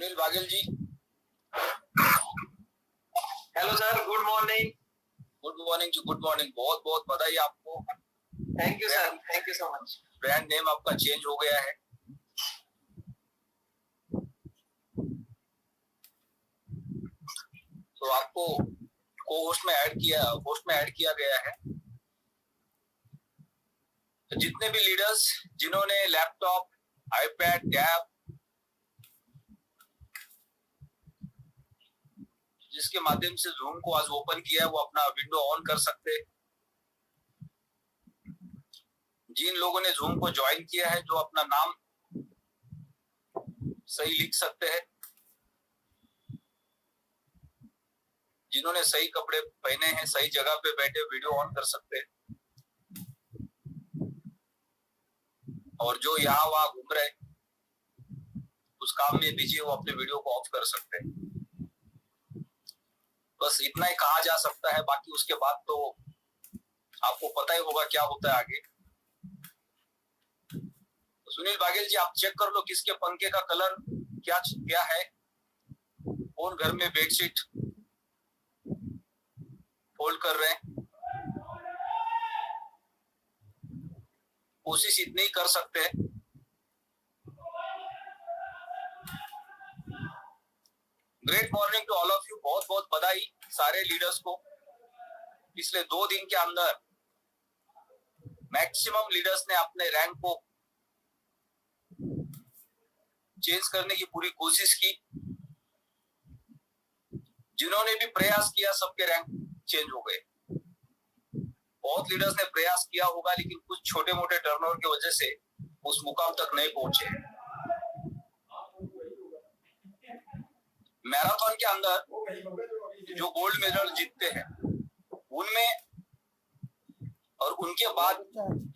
Sunil Baghel ji. Hello sir, good morning. Good morning ji, good morning. बहुत बहुत बधाई आपको। Thank you sir, thank you so much. Brand name आपका change हो गया है। तो आपको होस्ट में ऐड किया गया है। तो जितने भी लीडर्स जिन्होंने लैपटॉप, आईपैड, टैब, जिसके माध्यम से जूम को आज ओपन किया है, वो अपना विंडो ऑन कर सकते हैं। जिन लोगों ने जूम को ज्वाइन किया है, जो अपना नाम सही लिख सकते हैं, जिन्होंने सही कपड़े पहने हैं, सही जगह पे बैठे वीडियो ऑन कर सकते हैं, और जो यहाँ वहां घूम रहे उस काम में बिजी, वो अपने वीडियो को ऑफ कर सकते हैं। बस इतना ही कहा जा सकता है। बाकी उसके बाद तो आपको पता ही होगा क्या होता है आगे। तो सुनील बागेल जी, आप चेक कर लो किसके पंखे का कलर क्या क्या है, कौन घर में बेडशीट फोल्ड कर रहे हैं। कोशिश इतनी ही कर सकते हैं। Great morning to all of you. बहुत बहुत बधाई सारे लीडर्स को। पिछले 2 दिन के अंदर मैक्सिमम लीडर्स ने अपने रैंक को चेंज करने की पूरी कोशिश की। जिन्होंने भी प्रयास किया, सबके रैंक चेंज हो गए। बहुत लीडर्स ने प्रयास किया होगा, लेकिन कुछ छोटे मोटे टर्नओवर की वजह से उस मुकाम तक नहीं पहुंचे। मैराथन के अंदर जो गोल्ड मेडल जीतते हैं, उनमें और उनके बाद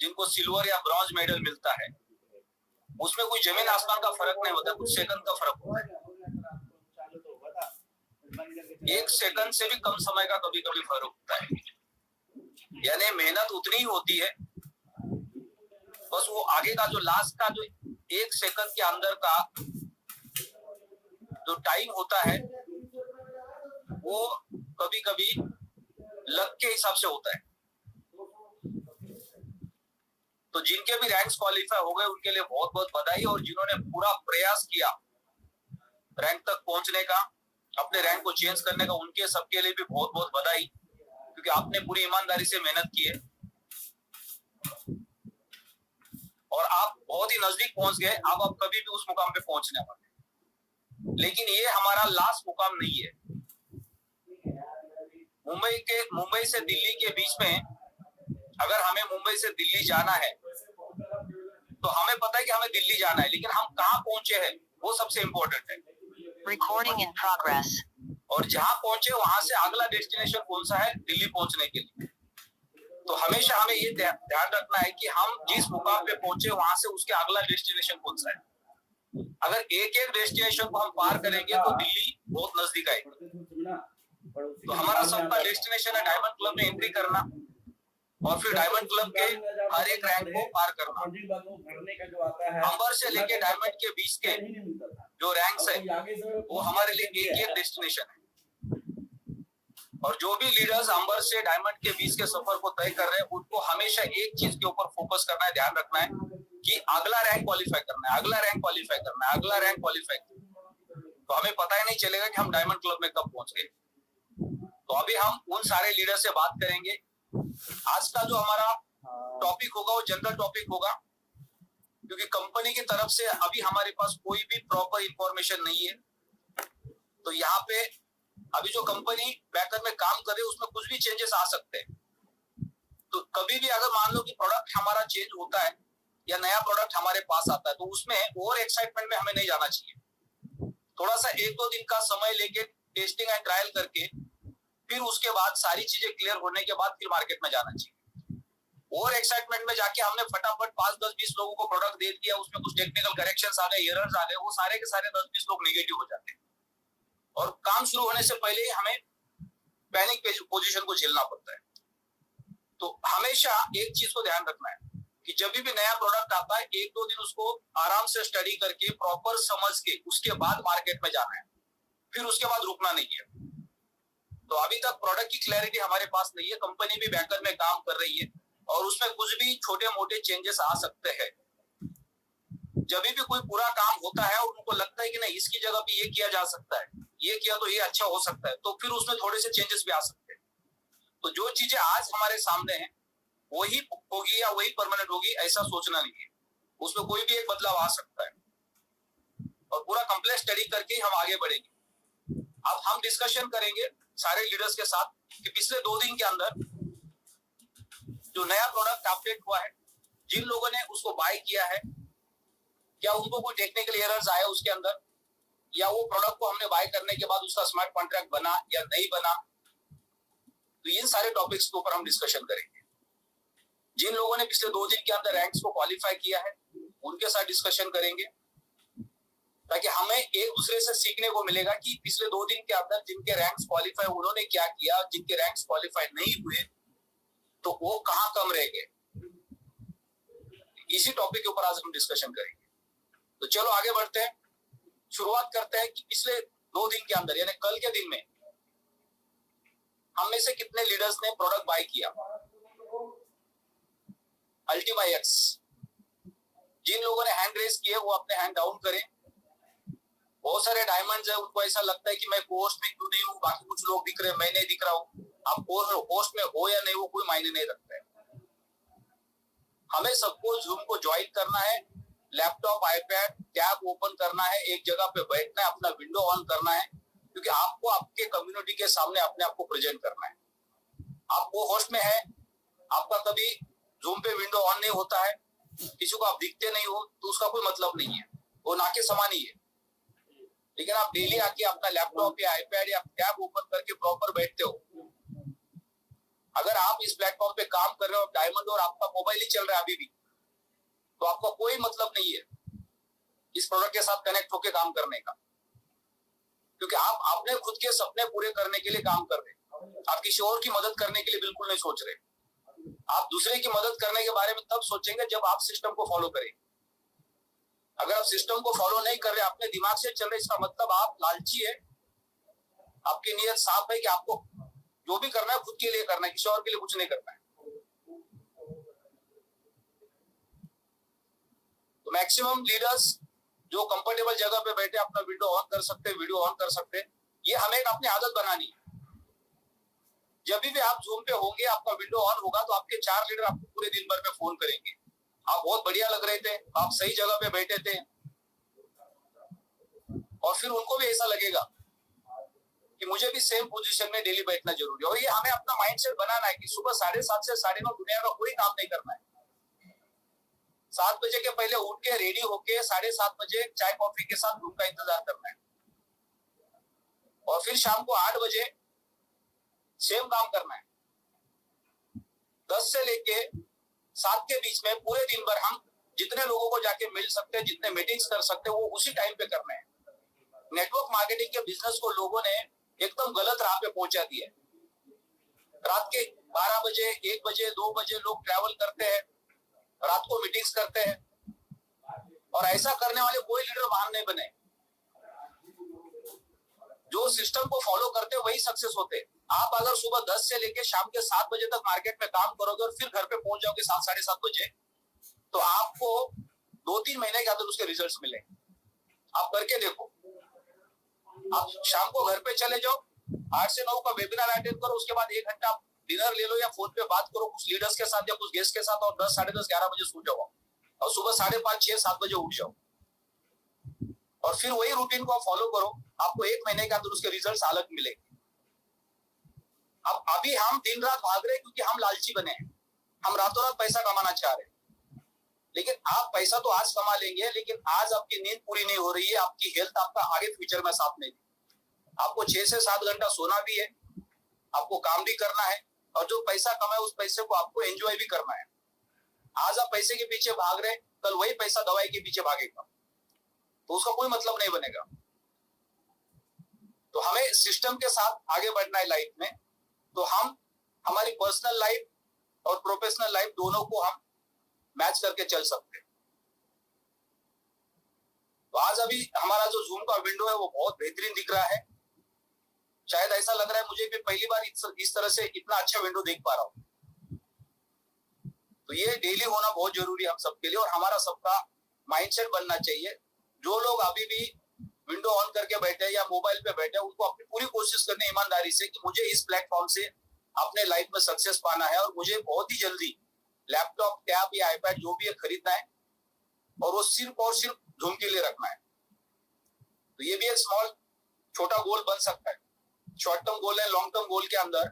जिनको सिल्वर या ब्रॉन्ज मेडल मिलता है, उसमें कोई जमीन आसमान का फर्क नहीं होता, कुछ सेकंड का फर्क होता है। 1 सेकंड से भी कम समय का कभी कभी फर्क होता है। यानी मेहनत उतनी ही होती है, बस वो आगे का जो लास्ट का जो 1 सेकंड के अंदर का जो टाइम होता है, वो कभी कभी लक के हिसाब से होता है। तो जिनके भी रैंक्स क्वालिफाई हो गए, उनके लिए बहुत बहुत बधाई। और जिन्होंने पूरा प्रयास किया रैंक तक पहुंचने का, अपने रैंक को चेंज करने का, उनके सबके लिए भी बहुत बहुत बधाई, क्योंकि आपने पूरी ईमानदारी से मेहनत की है और आप बहुत ही नजदीक पहुंच गए। अब आप कभी भी उस मुकाम पे पहुंचने वाले, लेकिन ये हमारा लास्ट मुकाम नहीं है। मुंबई से दिल्ली के बीच में, अगर हमें मुंबई से दिल्ली जाना है, तो हमें पता है कि हमें दिल्ली जाना है, लेकिन हम कहाँ पहुंचे हैं वो सबसे इम्पोर्टेंट है। Recording in progress. और जहां पहुंचे वहां से अगला डेस्टिनेशन कौन सा है, दिल्ली पहुंचने के लिए। तो हमेशा हमें ये ध्यान रखना है कि हम जिस मुकाम पे पहुंचे वहां से उसके अगला डेस्टिनेशन कौन सा है। अगर एक एक डेस्टिनेशन को हम पार करेंगे तो दिल्ली बहुत नजदीक आएगी। तो हमारा सबका डेस्टिनेशन है डायमंड क्लब में एंट्री करना, और फिर डायमंड क्लब के हर एक रैंक को पार करना। अंबर से लेके डायमंड के बीच के जो रैंक्स है, वो हमारे लिए एक एक डेस्टिनेशन है। और जो भी लीडर्स अंबर से डायमंड के बीच के सफर को तय कर रहे हैं, उनको हमेशा एक चीज के ऊपर फोकस करना है, ध्यान रखना है कि अगला रैंक क्वालिफाई करना है, अगला रैंक क्वालिफाई करना है, अगला रैंक क्वालिफाई करना है। तो हमें पता ही नहीं चलेगा कि हम डायमंड क्लब में कब पहुंच गए। तो अभी हम उन सारे लीडर से बात करेंगे। आज का जो हमारा टॉपिक होगा वो जनरल टॉपिक होगा, क्योंकि कंपनी की तरफ से अभी हमारे पास कोई भी प्रॉपर इंफॉर्मेशन नहीं है। तो यहाँ पे अभी जो कंपनी बैकएंड में काम कर रही है, उसमें कुछ भी चेंजेस आ सकते हैं। तो कभी भी अगर मान लो कि प्रोडक्ट हमारा चेंज होता है या नया प्रोडक्ट हमारे पास आता है, तो उसमें और एक्साइटमेंट में हमें नहीं जाना चाहिए। थोड़ा सा 1-2 दिन का समय लेके टेस्टिंग एंड ट्रायल करके, फिर उसके बाद सारी चीजें क्लियर होने के बाद फिर मार्केट में जाना चाहिए। और एक्साइटमेंट में जाके हमने फटाफट 5-10-20 लोगों को प्रोडक्ट दे दिया, उसमें कुछ टेक्निकल करेक्शंस आ गए, एरर्स आ गए, वो सारे के सारे 10-20 लोग नेगेटिव हो जाते हैं। और काम शुरू होने से पहले ही हमें पैनिक पोजीशन को झेलना पड़ता है। तो हमेशा एक चीज को ध्यान रखना है कि जब भी नया प्रोडक्ट आता है 1-2 दिन उसको आराम से स्टडी करके प्रॉपर समझ के उसके बाद मार्केट में जाना है, फिर उसके बाद रुकना नहीं है। तो अभी तक प्रोडक्ट की क्लैरिटी हमारे पास नहीं है, कंपनी भी बैकएंड में काम कर रही है और उसमें कुछ भी छोटे मोटे चेंजेस आ सकते हैं। जब भी कोई पूरा काम होता है और उनको लगता है कि नहीं इसकी जगह पे ये किया जा सकता है, ये किया तो ये अच्छा हो सकता है, तो फिर उसमें थोड़े से चेंजेस भी आ सकते हैं। तो जो चीजें आज हमारे सामने हैं वही होगी या वही परमानेंट होगी ऐसा सोचना नहीं है, उसमें कोई भी एक बदलाव आ सकता है और पूरा कंप्लेक्स स्टडी करके ही हम आगे बढ़ेंगे। अब हम डिस्कशन करेंगे सारे लीडर्स के साथ कि पिछले 2 दिन के अंदर जो नया प्रोडक्ट अपडेट हुआ है, जिन लोगों ने उसको बाय किया है, क्या उनको कोई टेक्निकल एरर्स आया उसके अंदर, या वो प्रोडक्ट को हमने बाय करने के बाद उसका स्मार्ट कॉन्ट्रैक्ट बना या नहीं बना। तो इन सारे टॉपिक्स के ऊपर हम डिस्कशन करेंगे। जिन लोगों ने पिछले 2 दिन के अंदर रैंक्स को क्वालिफाई किया है उनके साथ डिस्कशन करेंगे, ताकि हमें एक दूसरे से सीखने को मिलेगा कि पिछले 2 दिन के अंदर जिनके रैंक्स क्वालिफाई उन्होंने क्या किया, जिनके रैंक्स क्वालिफाई नहीं हुए तो वो कहां कम रह गए। इसी टॉपिक के ऊपर आज हम डिस्कशन करेंगे। तो चलो आगे बढ़ते हैं, शुरुआत करते हैं कि पिछले 2 दिन के अंदर यानी कल के दिन में हम में से कितने लीडर्स ने प्रोडक्ट बाय किया। अल्टीमा एक्स, जिन लोगों ने हैंड रेस किए वो अपने हैंड डाउन करें। बहुत सारे डायमंड्स है, उनको ऐसा लगता है कि मैं पोस्ट में क्यों नहीं हूँ, बाकी कुछ लोग दिख रहे हैं मैं नहीं दिख रहा हूँ। आप पोस्ट में हो या नहीं वो कोई मायने नहीं रखता है। हमें सबको जूम को ज्वाइन करना है, लैपटॉप आईपैड टैब ओपन करना है, एक जगह पे बैठना है, अपना विंडो ऑन करना है, क्योंकि आपको आपके कम्युनिटी के सामने अपने आप को प्रेजेंट करना है। आप वो होस्ट में है, आपका कभी जूम पे विंडो ऑन नहीं होता है, किसी को आप दिखते नहीं हो तो उसका कोई मतलब नहीं है, वो ना के समान ही है। लेकिन आप डेली आके अपना लैपटॉप या आईपैड या टैब ओपन करके प्रॉपर बैठते हो। अगर आप इस प्लेटफॉर्म पे काम कर रहे हो डायमंड और आपका मोबाइल ही चल रहा है अभी भी, तो आपका कोई मतलब नहीं है इस प्रोडक्ट के साथ कनेक्ट होकर काम करने का, क्योंकि आप अपने खुद के सपने पूरे करने के लिए काम कर रहे हैं। आप किसी और की मदद करने के लिए बिल्कुल नहीं सोच रहे। आप दूसरे की मदद करने के बारे में तब सोचेंगे जब आप सिस्टम को फॉलो करें। अगर आप सिस्टम को फॉलो नहीं कर रहे, अपने दिमाग से चल रहे, इसका मतलब आप लालची है, आपकी नीयत साफ है कि आपको जो भी करना है खुद के लिए करना है, किसी और के लिए कुछ नहीं करना है। तो मैक्सिमम लीडर्स जो कंफर्टेबल जगह पे बैठे अपना विंडो ऑन कर सकते, वीडियो ऑन कर सकते, ये हमें एक अपनी आदत बनानी है। जब भी आप जूम पे होंगे, आपका विंडो ऑन होगा तो आपके 4 लीडर आपको पूरे दिन भर में फोन करेंगे, आप बहुत बढ़िया लग रहे थे, आप सही जगह पे बैठे थे, और फिर उनको भी ऐसा लगेगा कि मुझे भी सेम पोजीशन में डेली बैठना जरूरी है। और ये हमें अपना माइंडसेट बनाना है कि सुबह 7:30 से 9:30 दुनिया का कोई काम नहीं करना है। 7 बजे के पहले उठ के रेडी होके 7:30 बजे चाय कॉफी के साथ रूम का इंतजार करना है, और फिर शाम को 8 बजे सेम काम करना है। 10 से लेके 7 के बीच में पूरे दिन भर हम जितने लोगों को जाके मिल सकते हैं, जितने मीटिंग्स कर सकते हैं, वो उसी टाइम पे करना है। नेटवर्क मार्केटिंग के बिजनेस को लोगों ने एकदम गलत राह पे पहुंचा दिया है। रात के 12 बजे 1 बजे 2 बजे लोग ट्रैवल करते हैं, रात को मीटिंग्स करते हैं, और ऐसा करने वाले कोई लीडर महान नहीं बने। जो सिस्टम को फॉलो करते हैं वही सक्सेस होते हैं। आप अगर सुबह 10 से लेके शाम के 7 बजे तक मार्केट में काम करोगे और फिर घर पे पहुंच जाओगे 7 साढ़े 7 बजे, तो आपको 2-3 महीने के अंदर उसके रिजल्ट्स मिलेंगे। आप करके देखो। आप शाम को घर पे चले जाओ, 8 से 9 का वेबिनार अटेंड करो, उसके बाद 1 घंटा डिनर ले लो या फोन पे बात करो कुछ लीडर्स के साथ या कुछ गेस्ट के साथ, और 10 साढ़े 10 11 बजे सो जाओ, और सुबह 5:30 6 7 बजे उठ जाओ, और फिर वही रूटीन को आप फॉलो करो। आपको 1 महीने के अंदर उसके रिजल्ट्स अलग मिलेंगे। अब अभी हम दिन रात भाग रहे हैं क्योंकि हम लालची बने हैं, हम रातों रात पैसा कमाना चाह रहे हैं। लेकिन आप पैसा तो आज कमा लेंगे, लेकिन आज आपकी नींद पूरी नहीं हो रही है, आपकी हेल्थ आपका आगे फ्यूचर में साथ नहीं। आपको 6 से 7 घंटा सोना भी है, आपको काम भी करना है, और जो पैसा कमाए उस पैसे को आपको एंजॉय भी करना है। आज आप पैसे के पीछे भाग रहे, कल वही पैसा दवाई के पीछे भागेगा, तो उसका कोई मतलब नहीं बनेगा। तो हमें सिस्टम के साथ आगे बढ़ना है लाइफ में। तो हम हमारी पर्सनल लाइफ और प्रोफेशनल लाइफ दोनों को हम मैच करके चल सकते हैं। तो आज अभी हमारा जो जूम का विंडो है वो बहुत बेहतरीन दिख रहा है। शायद ऐसा लग रहा है मुझे भी पहली बार इस तरह से इतना अच्छा विंडो देख पा रहा हूँ। तो ये डेली होना बहुत जरूरी है हम सबके लिए, और हमारा सबका माइंडसेट बनना चाहिए। जो लोग अभी भी विंडो ऑन करके बैठे या मोबाइल पे बैठे, उनको अपनी पूरी कोशिश करनी है ईमानदारी से कि मुझे इस प्लेटफॉर्म से अपने लाइफ में सक्सेस पाना है, और मुझे बहुत ही जल्दी लैपटॉप, टैब या आईपैड जो भी है खरीदना है, और वो सिर्फ और सिर्फ जूम के लिए रखना है। तो ये भी एक स्मॉल छोटा गोल बन सकता है। शॉर्ट टर्म गोल है, लॉन्ग टर्म गोल के अंदर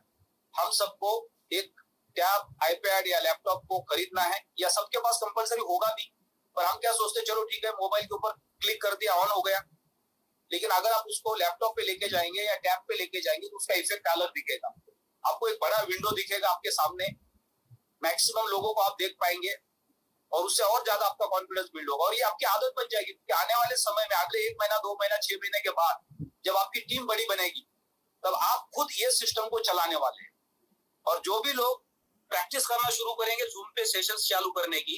हम सबको एक टैब, आईपैड या लैपटॉप को खरीदना है, या सबके पास कंपलसरी होगा भी। पर हम क्या सोचते हैं, चलो ठीक है मोबाइल के ऊपर क्लिक कर दिया, ऑन हो गया। लेकिन अगर आप उसको लैपटॉप पे लेके जाएंगे या टैब पे लेके जाएंगे तो उसका इफेक्ट अलग दिखेगा। आपको एक बड़ा विंडो दिखेगा आपके सामने, मैक्सिमम लोगों को आप देख पाएंगे, और उससे और ज्यादा आपका कॉन्फिडेंस बिल्ड होगा, और ये आपकी आदत बन जाएगी। क्योंकि आने वाले समय में अगले 1 महीना, 2 महीना, 6 महीने के बाद जब आपकी टीम बड़ी बनेगी, तब आप खुद ये सिस्टम को चलाने वाले हैं। और जो भी लोग प्रैक्टिस करना शुरू करेंगे जूम पे सेशंस चालू करने की,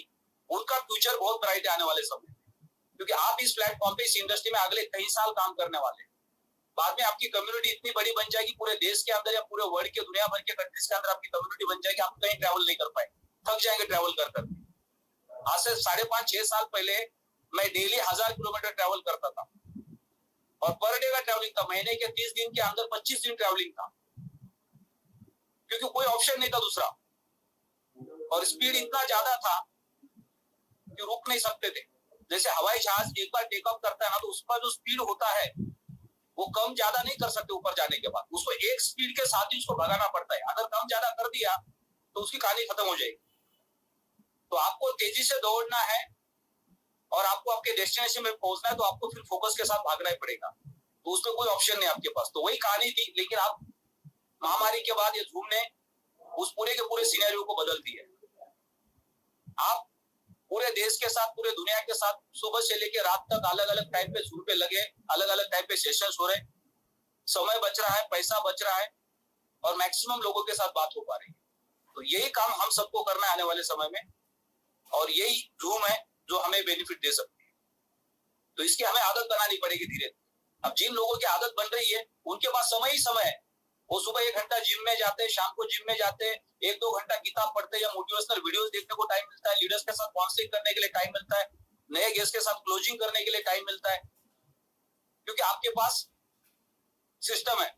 उनका फ्यूचर बहुत ब्राइट है आने वाले समय, क्योंकि आप इस प्लेटफॉर्म पे, इस इंडस्ट्री में अगले कई साल काम करने वाले हैं। बाद में आपकी कम्युनिटी इतनी बड़ी बन जाएगी, पूरे देश के अंदर या पूरे वर्ल्ड के, दुनिया भर के कंट्रीज के अंदर आपकी कम्युनिटी बन जाएगी। आप कहीं ट्रैवल नहीं कर पाएंगे, थक जाएंगे ट्रैवल कर करके। आज से 5.5-6 साल पहले मैं डेली 1000 किलोमीटर ट्रैवल करता था, और पर डे का ट्रैवलिंग था। महीने के 30 दिन के अंदर 25 दिन ट्रैवलिंग था, क्योंकि कोई ऑप्शन नहीं था दूसरा। और स्पीड इतना ज्यादा था कि रुक नहीं सकते थे। जैसे हवाई जहाज एक बार टेक ऑफ करता है ना, तो उसका जो स्पीड होता है वो कम ज्यादा नहीं कर सकते। ऊपर जाने के बाद उसको एक स्पीड के साथ ही उसको भगाना पड़ता है। अगर कम ज्यादा कर दिया तो उसकी कहानी खत्म हो जाएगी। तो आपको तेजी से दौड़ना है और आपको आपके डेस्टिनेशन में पहुंचना है, तो आपको फिर फोकस के साथ भागना ही पड़ेगा। तो उसमें कोई ऑप्शन नहीं आपके पास। तो वही कहानी थी, लेकिन आप महामारी के बाद ये जूम ने उस पूरे के पूरे सिनेरियो को बदल दिया। आप पूरे देश के साथ, पूरे दुनिया के साथ सुबह से लेकर रात तक अलग अलग टाइम पे जूम पे लगे, अलग अलग टाइम पे सेशंस हो रहे, समय बच रहा है, पैसा बच रहा है, और मैक्सिमम लोगों के साथ बात हो पा रही है। तो यही काम हम सबको करना है आने वाले समय में, और यही जूम है जो हमें बेनिफिट दे सकती है। तो इसकी हमें आदत बनानी पड़ेगी धीरे धीरे। अब जिन लोगों की आदत बन रही है उनके पास समय ही समय है। वो सुबह 1 घंटा जिम में जाते हैं, शाम को जिम में जाते हैं, 1-2 घंटा किताब पढ़ते हैं या मोटिवेशनल वीडियोस देखने को टाइम मिलता है, लीडर्स के साथ काउंसलिंग करने के लिए टाइम मिलता है, नए गेस्ट के साथ क्लोजिंग करने के लिए टाइम मिलता है, क्योंकि आपके पास सिस्टम है।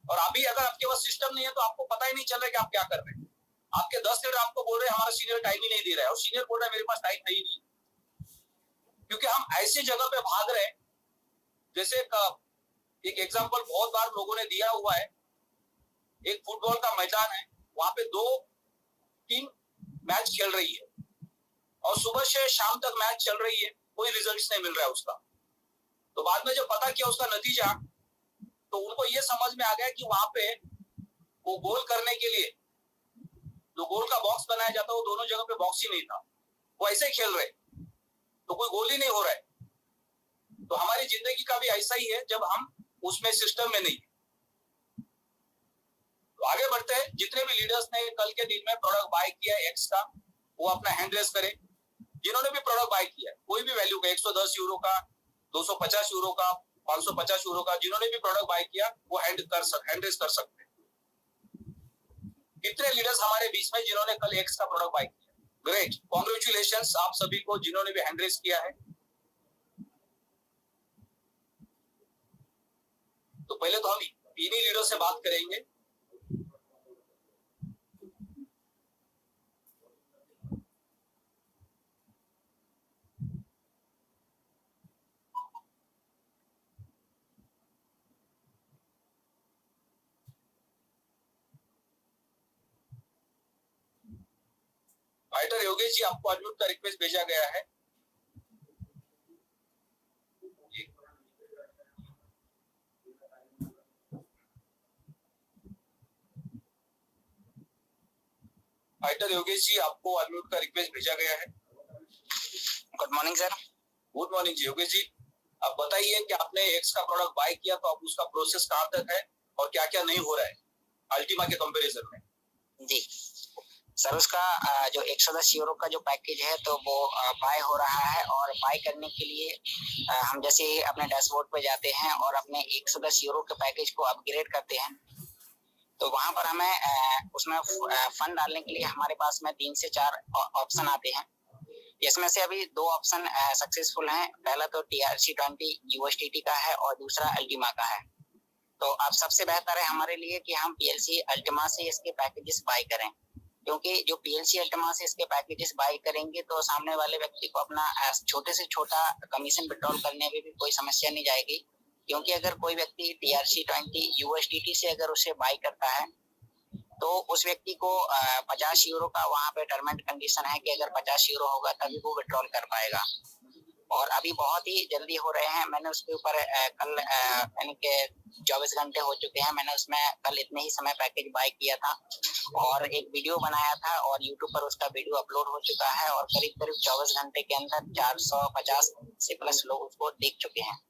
और अभी अगर आपके पास सिस्टम नहीं है तो आपको पता ही नहीं चल रहा है कि आप क्या कर रहे हैं। आपके 10 लीडर आपको बोल रहे हैं हमारा सीनियर टाइम ही नहीं दे रहा है, और सीनियर बोल रहा है मेरे पास टाइम है ही नहीं, क्योंकि हम ऐसी जगह पे भाग रहे हैं। जैसे एक एग्जांपल बहुत बार लोगों ने दिया हुआ है, एक फुटबॉल का मैदान है, वहां पे 2 टीम मैच खेल रही है, और सुबह से शाम तक मैच चल रही है, कोई रिजल्ट्स नहीं मिल रहा है उसका। तो बाद में जब पता किया उसका नतीजा, तो उनको ये समझ में आ गया कि वहां पे वो गोल करने के लिए जो गोल का बॉक्स बनाया जाता है, वो दोनों जगह पे बॉक्स ही नहीं था, वो ऐसे ही खेल रहे, तो कोई गोल ही नहीं हो रहा है। तो हमारी जिंदगी का भी ऐसा ही है, जब हम उसमें सिस्टम में नहीं। तो आगे बढ़ते हैं। जितने भी लीडर्स ने कल के दिन में प्रोडक्ट बाय किया एक्स का, वो अपना हैंड रेस करें। जिन्होंने भी प्रोडक्ट बाय किया कोई भी वैल्यू का, 110 यूरो का, 250 यूरो का, 550 यूरो का, जिन्होंने भी प्रोडक्ट बाय किया वो हैंड रेस कर सकते हैं। कितने लीडर्स हमारे बीच में जिन्होंने कल एक्स का प्रोडक्ट बाय किया? ग्रेट, कॉन्ग्रेचुलेशंस आप सभी को जिन्होंने भी हैंड रेस किया है। तो पहले तो हम इन्हीं लीडर से बात करेंगे। राइटर योगेश जी, आपको अनम्यूट का रिक्वेस्ट भेजा गया है। राइटर योगेश जी, आपको अनम्यूट का रिक्वेस्ट भेजा गया है। Good morning sir. Good morning ji. Yogesh ji, आप बताइए कि आपने एक्स का प्रोडक्ट बाय किया, तो अब उसका प्रोसेस कहाँ तक है और क्या क्या नहीं हो रहा है अल्टीमा के कंपैरिजन में? जी, सर उसका जो 110 यूरो का जो पैकेज है तो वो बाय हो रहा है, और बाय करने के लिए हम जैसे ही अपने डैशबोर्ड पे जाते हैं और अपने 110 यूरो के पैकेज को अपग्रेड करते हैं, तो वहां पर हमें उसमें फंड डालने के लिए हमारे पास में 3 से 4 ऑप्शन आते हैं। इसमें से अभी 2 ऑप्शन सक्सेसफुल हैं। पहला तो TRC20 USDT का है और दूसरा अल्टीमा का है। तो अब सबसे बेहतर है हमारे लिए कि हम PLC अल्टीमा से इसके पैकेजेस बाय करें, क्योंकि जो PLC अल्टीमा से इसके पैकेजेस बाय करेंगे तो सामने वाले व्यक्ति को अपना छोटे से छोटा कमीशन विड्रॉल करने में भी कोई समस्या नहीं जाएगी। क्योंकि अगर कोई व्यक्ति TRC20 USDT से अगर उसे बाय करता है तो उस व्यक्ति को 50 यूरो का वहाँ पे टर्म एंड कंडीशन है कि अगर 50 यूरो होगा तभी वो विड्रॉल कर पाएगा। और अभी बहुत ही जल्दी हो रहे हैं। मैंने उसके ऊपर कल यानी कि 24 घंटे हो चुके हैं, मैंने उसमें कल इतने ही समय पैकेज बाय किया था और एक वीडियो बनाया था और यूट्यूब पर उसका वीडियो अपलोड हो चुका है और करीब करीब 24 घंटे के अंदर 450 से प्लस लोग उसको देख चुके हैं।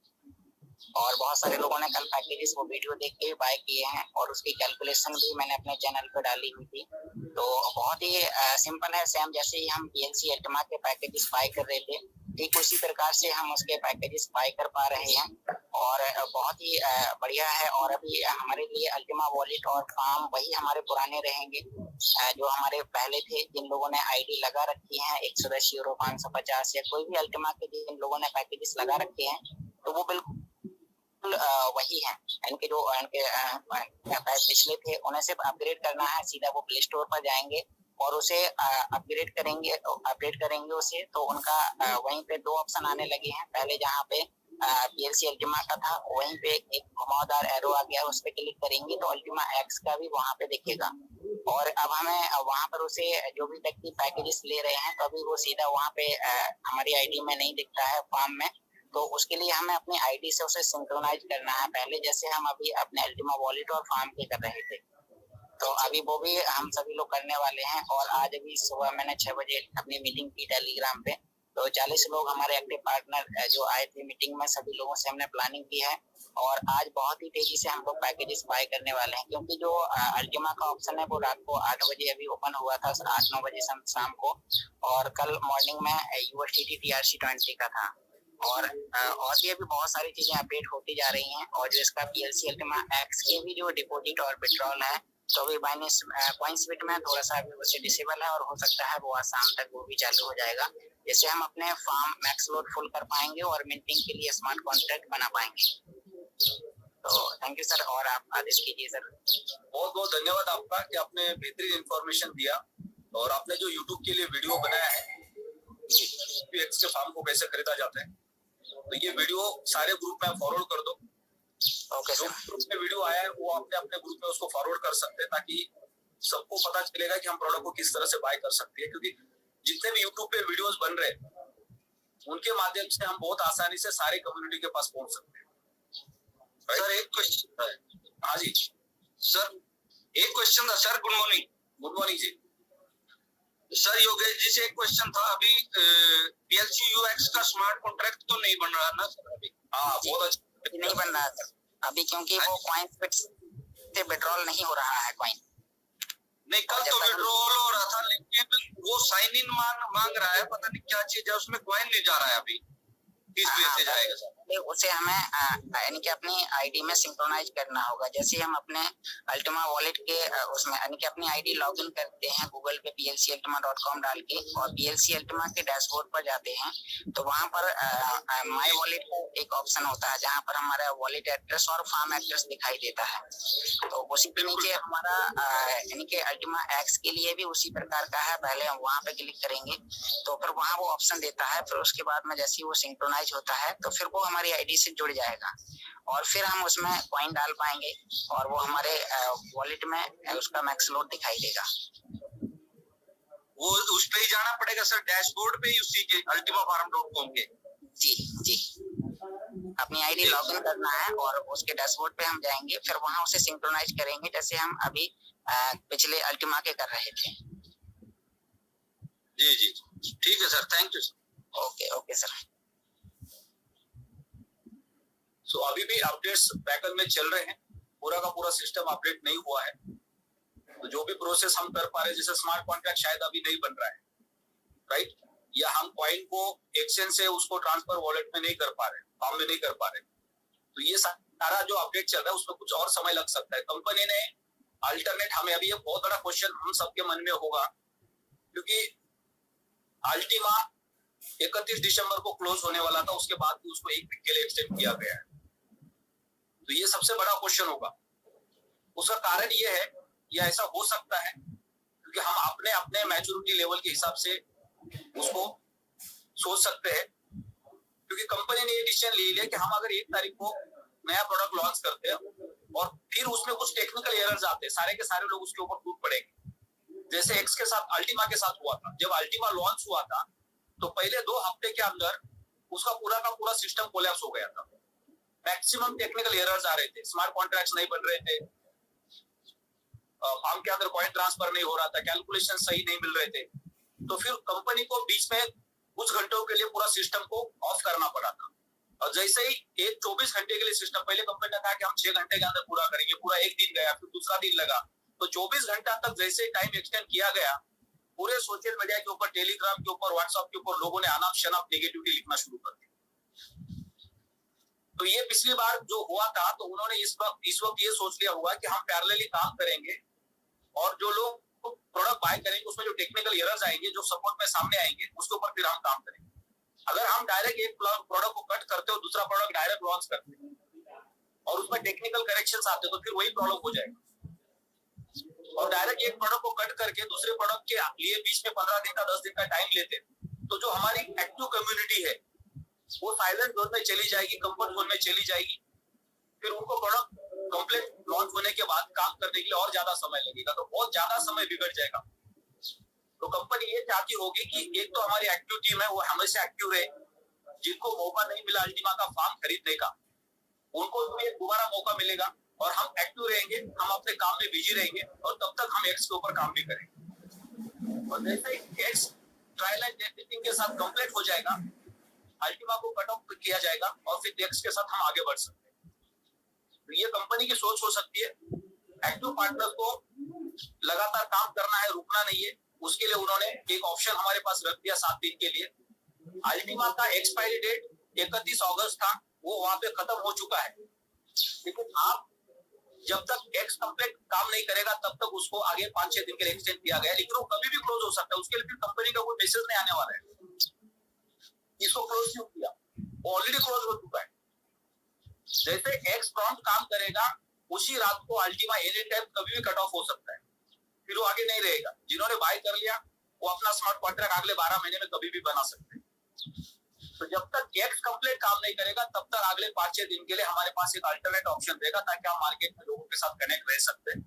और बहुत सारे लोगों ने कल पैकेजेस वो वीडियो देख के बाय किए हैं और उसकी कैलकुलेशन भी मैंने अपने चैनल पे डाली हुई थी। तो बहुत ही सिंपल है, सेम जैसे ही हम PLC अल्टीमा के पैकेजेस बाय कर रहे थे ठीक उसी प्रकार से हम उसके पैकेजेस बाय कर पा रहे हैं और बहुत ही बढ़िया है। और अभी हमारे लिए अल्टीमा वॉलेट और फार्म वही हमारे पुराने रहेंगे जो हमारे पहले थे। जिन लोगों ने आईडी लगा रखी है 110 यूरो 550 या कोई भी अल्टीमा के जिन लोगों ने पैकेजेस लगा रखे हैं तो वो बिल्कुल वही है। इनके जो पिछले थे उन्हें सिर्फ अपग्रेड करना है, सीधा वो प्ले स्टोर पर जाएंगे और उसे अपग्रेड करेंगे उसे, तो उनका वहीं पे 2 ऑप्शन आने लगे हैं। पहले जहाँ पे PLC अल्टीमा का था वहीं पे एक घुमावदार एरो आ गया, उस पर क्लिक करेंगे तो अल्टीमा X का भी वहाँ पे दिखेगा। और अब हमें वहाँ पर उसे जो भी व्यक्ति पैकेजेस ले रहे हैं तो अभी वो सीधा वहाँ पे हमारी आईडी में नहीं दिखता है फॉर्म में, तो उसके लिए हमें अपनी आईडी से उसे सिंक्रोनाइज करना है, पहले जैसे हम अभी अपने अल्टीमा वॉलेट और फार्म पे कर रहे थे। तो अभी वो भी हम सभी लोग करने वाले हैं। और आज अभी सुबह मैंने 6 बजे अपनी मीटिंग की टेलीग्राम पे, तो 40 लोग हमारे एक्टिव पार्टनर जो आए थे मीटिंग में, सभी लोगों से हमने प्लानिंग की है और आज बहुत ही तेजी से हम लोग पैकेजेस बाय करने वाले हैं। क्योंकि जो अल्टीमा का ऑप्शन है वो रात को 8 बजे अभी ओपन हुआ था, 8-9 बजे शाम को, और कल मॉर्निंग में USDT TRC20 का था। और भी अभी बहुत सारी चीजें अपडेट होती जा रही हैं। और जो इसका PLC अल्टीमा X के भी जो डिपॉजिट और विड्रॉल है तो अभी बाइनेंस कॉइन्सबिट में थोड़ा सा अभी उसे डिसेबल है और हो सकता है वो आज शाम तक वो भी चालू हो जाएगा, जिससे हम अपने फार्म मैक्स लोड फुल कर पाएंगे और मिंटिंग के लिए स्मार्ट कॉन्ट्रैक्ट बना पाएंगे। तो थैंक यू सर, और आप आदेश कीजिए सर। बहुत बहुत धन्यवाद आपका कि आपने बेहतरीन इंफॉर्मेशन दिया और आपने जो यूट्यूब के लिए वीडियो बनाया है PX के फार्म को कैसे खरीदा जाता है, तो ये वीडियो सारे ग्रुप में फॉरवर्ड कर दो। Okay sir. ग्रुप में वीडियो आया है वो अपने अपने ग्रुप में उसको फॉरवर्ड कर सकते हैं ताकि सबको पता चलेगा कि हम प्रोडक्ट को किस तरह से बाय कर सकते हैं। क्योंकि जितने भी यूट्यूब पे वीडियोस बन रहे हैं उनके माध्यम से हम बहुत आसानी से सारे कम्युनिटी के पास पहुंच सकते हैं। सर एक क्वेश्चन है। हाँ जी सर एक क्वेश्चन था sir. Good morning. Good morning ji. Sir Yogesh ji से एक क्वेश्चन था। अभी PLC UX का स्मार्ट कॉन्ट्रैक्ट तो नहीं बन रहा ना सर अभी? हाँ बहुत अच्छा नहीं बन रहा सर अभी, क्योंकि वो कॉइन से विड्रॉल नहीं हो रहा है कॉइन। नहीं, कल तो विड्रॉल हो रहा था लेकिन वो साइन इन मांग रहा है, पता नहीं क्या चीज है उसमें, कॉइन नहीं जा रहा है अभी। किस बेस से जाएगा सर? उसे हमें यानी कि अपनी आईडी में सिंक्रोनाइज करना होगा। जैसे हम अपने अल्टीमा वॉलेट के उसमें यानी कि अपनी आईडी लॉगिन करते हैं गूगल पे PLCultima.com डाल के और PLC अल्टीमा के डैशबोर्ड पर जाते हैं तो वहां पर माय वॉलेट का एक ऑप्शन होता है जहां पर हमारा वॉलेट एड्रेस और फार्म एड्रेस दिखाई देता है। तो उसी के नीचे हमारा यानी कि अल्टीमा X के लिए भी उसी प्रकार का है। पहले हम वहां पे क्लिक करेंगे तो फिर वहां वो ऑप्शन देता है, फिर उसके बाद में जैसे ही वो सिंक्रोनाइज होता है तो फिर वो हमारी आईडी से जुड़ जाएगा और फिर हम उसमें कॉइन डाल पाएंगे और वो हमारे वॉलेट में उसका मैक्स लोड दिखाई देगा। वो उस पे ही जाना पड़ेगा सर, डैशबोर्ड पे ही उसी के ultimafarm.com के? जी अपनी आईडी लॉगिन करना है और उसके डैशबोर्ड पे हम जाएंगे, फिर वहां उसे सिंक्रोनाइज करेंगे जैसे हम अभी पिछले अल्टीमा के कर रहे थे। जी ठीक है sir, thank you sir. Okay sir. अभी भी अपडेट्स बैकएंड में चल रहे हैं, पूरा का पूरा सिस्टम अपडेट नहीं हुआ है। तो जो भी प्रोसेस हम कर पा रहे हैं, जैसे स्मार्ट कॉन्ट्रैक्ट शायद अभी नहीं बन रहा है, राइट, या हम कॉइन को एक्सचेंज से उसको ट्रांसफर वॉलेट में नहीं कर पा रहे, फॉर्म में नहीं कर पा रहे, तो ये सारा जो अपडेट चल रहा है उसमें कुछ और समय लग सकता है। कंपनी ने अल्टरनेट, हमें अभी एक बहुत बड़ा क्वेश्चन हम सबके मन में होगा, क्योंकि अल्टीमा 31 दिसंबर को क्लोज होने वाला था, उसके बाद भी उसको 1 वीक के लिए एक्सटेंड किया गया है। तो ये सबसे बड़ा क्वेश्चन होगा। उसका कारण ये है, या ऐसा हो सकता है क्योंकि हम अपने अपने मैच्योरिटी लेवल के हिसाब से उसको सोच सकते हैं, क्योंकि कंपनी ने ये डिसीजन ले लिया कि हम अगर 1 तारीख को नया प्रोडक्ट लॉन्च करते हैं और फिर उसमें कुछ टेक्निकल एरर्स आते हैं, सारे के सारे लोग उसके ऊपर टूट पड़ेंगे। जैसे एक्स के साथ, अल्टीमा के साथ हुआ था। जब अल्टीमा लॉन्च हुआ था तो पहले 2 हफ्ते के अंदर उसका पूरा का पूरा सिस्टम कोलैप्स हो गया था। मैक्सिमम टेक्निकल एरर्स आ रहे थे, स्मार्ट कॉन्ट्रैक्ट्स नहीं बन रहे थे, फॉर्म के अंदर कॉइन ट्रांसफर नहीं हो रहा था, कैलकुलेशन सही नहीं मिल रहे थे। तो फिर कंपनी को बीच में कुछ घंटों के लिए पूरा सिस्टम को ऑफ करना पड़ा था। और जैसे ही 24 घंटे के लिए सिस्टम, पहले कंपनी ने कहा कि हम 6 घंटे के अंदर पूरा करेंगे, पूरा 1 दिन गया, फिर दूसरा दिन लगा, तो 24 घंटा तक जैसे टाइम एक्सटेंड किया गया, पूरे सोशल मीडिया के ऊपर, टेलीग्राम के ऊपर, व्हाट्सएप के ऊपर लोगों ने अनाप शनाप नेगेटिविटी लिखना शुरू कर दिया। तो ये पिछली बार जो हुआ था, तो उन्होंने इस वक्त ये सोच लिया होगा कि हम पैरेलली काम करेंगे और जो लोग प्रोडक्ट बाय करेंगे उसमें जो टेक्निकल एरर्स आएंगे, जो सपोर्ट में सामने आएंगे, उसके ऊपर फिर हम काम करेंगे। अगर हम डायरेक्ट एक प्रोडक्ट को कट करते हो, दूसरा प्रोडक्ट डायरेक्ट लॉन्च करते और उसमें टेक्निकल करेक्शंस आते, तो फिर वही प्रॉब्लम हो जाएगा। और डायरेक्ट एक प्रोडक्ट को कट करके दूसरे प्रोडक्ट के लिए बीच में 15 दिन का, 10 दिन का टाइम लेते, तो जो हमारी एक्टिव कम्युनिटी है वो साइलेंट जोन में चली जाएगी, कंफर्ट जोन में चली जाएगी। फिर उनको प्रोडक्ट कंप्लीट लॉन्च होने के बाद काम करने के लिए और ज्यादा समय लगेगा, तो बहुत ज्यादा समय बिगड़ जाएगा। तो कंपनी ये चाहती होगी कि एक तो हमारी एक्टिव टीम है वो हमेशा एक्टिव रहे, जिनको मौका नहीं मिला अल्टीमा का फॉर्म खरीदने का, उनको भी एक दोबारा मौका मिलेगा और हम एक्टिव रहेंगे, हम अपने काम में बिजी रहेंगे और तब तक हम एक्स के ऊपर काम भी करेंगे। और जैसे ही एक्स ट्रायल एंड टेस्टिंग के साथ कंप्लीट हो जाएगा, अल्टीमा को कट ऑफ किया जाएगा और फिर एक्स के साथ हम आगे बढ़ सकते हैं। तो ये कंपनी की सोच हो सकती है। एक्टिव पार्टनर्स को लगातार काम करना है, रुकना नहीं है, उसके लिए उन्होंने एक ऑप्शन हमारे पास रख दिया 7 दिन के लिए। अल्टीमा का एक्सपायरी डेट 31 अगस्त था, वो वहां पे खत्म हो चुका है, लेकिन आप जब तक एक्स कंप्लीट काम नहीं करेगा तब तक उसको आगे 5-6 दिन के लिए एक्सटेंड किया गया, लेकिन वो कभी भी क्लोज हो सकता है। उसके लिए फिर कंपनी का कोई मैसेज नहीं आने वाला है इसको क्लोज क्यों किया, वो ऑलरेडी क्लोज हो चुका है। जैसे एक्स प्रॉम्प्ट काम करेगा, उसी रात को अल्टीमा एनी टाइम कभी भी कट ऑफ हो सकता है, फिर वो आगे नहीं रहेगा। जिन्होंने बाय कर लिया वो अपना स्मार्ट कॉन्ट्रैक्ट अगले 12 महीने में कभी भी बना सकते हैं। तो जब तक एक्स कंप्लीट काम नहीं करेगा तब तक अगले 5-6 दिन के लिए हमारे पास एक अल्टरनेट ऑप्शन रहेगा, ताकि हम मार्केट में लोगों के साथ कनेक्ट रह सकते हैं।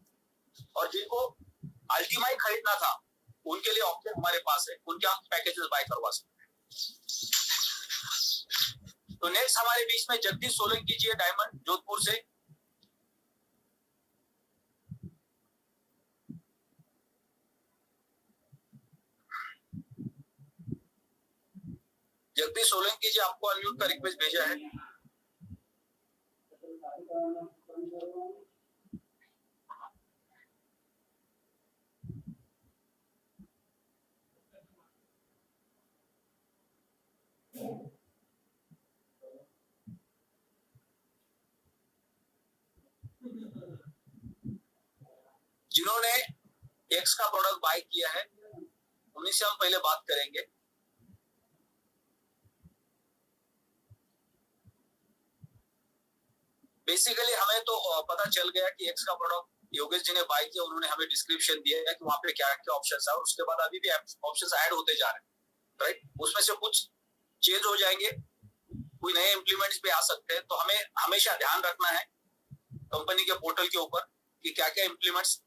और जिनको अल्टीमा ही खरीदना था उनके लिए ऑप्शन हमारे पास है, उनके हम पैकेजेस बाय करवा सकते हैं। तो नेक्स्ट हमारे बीच में जगदीश सोलंकी जी है, डायमंड जोधपुर से। जगदीश सोलंकी जी, आपको अनम्यूट का रिक्वेस्ट भेजा है। जिन्होंने एक्स का प्रोडक्ट बाय किया है उन्हीं से हम पहले बात करेंगे। बेसिकली हमें तो पता चल गया कि एक्स का प्रोडक्ट योगेश जी ने बाय किया, उन्होंने हमें डिस्क्रिप्शन दिया है कि वहां पे क्या क्या ऑप्शंस है, और उसके बाद अभी भी ऑप्शंस ऐड होते जा रहे हैं, राइट। उसमें से कुछ चेंज हो जाएंगे, कोई नए इंप्लीमेंट्स भी आ सकते हैं। तो हमें हमेशा ध्यान रखना है कंपनी के पोर्टल के ऊपर कि क्या क्या इंप्लीमेंट्स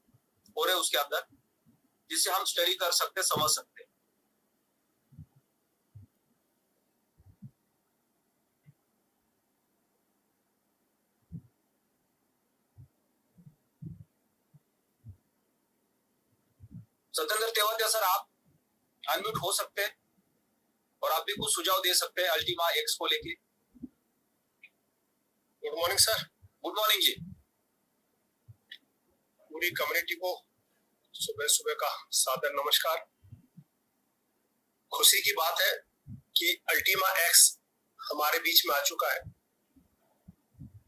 हो रहे हैं उसके अंदर, जिससे हम स्टडी कर सकते, समझ सकते। सत्येंद्र तेवतिया सर, आप अनम्यूट हो सकते हैं और आप भी कुछ सुझाव दे सकते हैं अल्टीमा एक्स को लेके। Good morning sir. Good morning ji. पूरी कम्युनिटी को सुबह सुबह का सादर नमस्कार। खुशी की बात है कि अल्टीमा एक्स हमारे बीच में आ चुका है।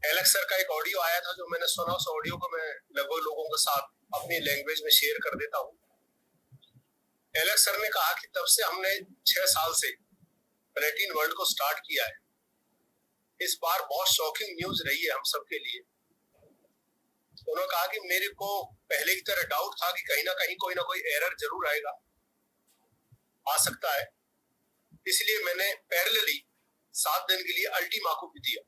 एलेक्स सर का एक ऑडियो आया था जो मैंने सुना, उस ऑडियो को मैं लगभग लोगों के साथ अपनी लैंग्वेज में शेयर कर देता हूँ। एलेक्स सर ने कहा कि तब से हमने 6 साल से प्लेटिन वर्ल्ड को स्टार्ट किया है। इस बार बहुत शॉकिंग न्यूज रही है हम सबके लिए। उन्होंने कहा कि मेरे को पहले की तरह डाउट था कि कहीं ना कोई एरर जरूर आएगा, आ सकता है, इसलिए मैंने पैरेलली 7 दिन के लिए अल्टीमा को भी दिया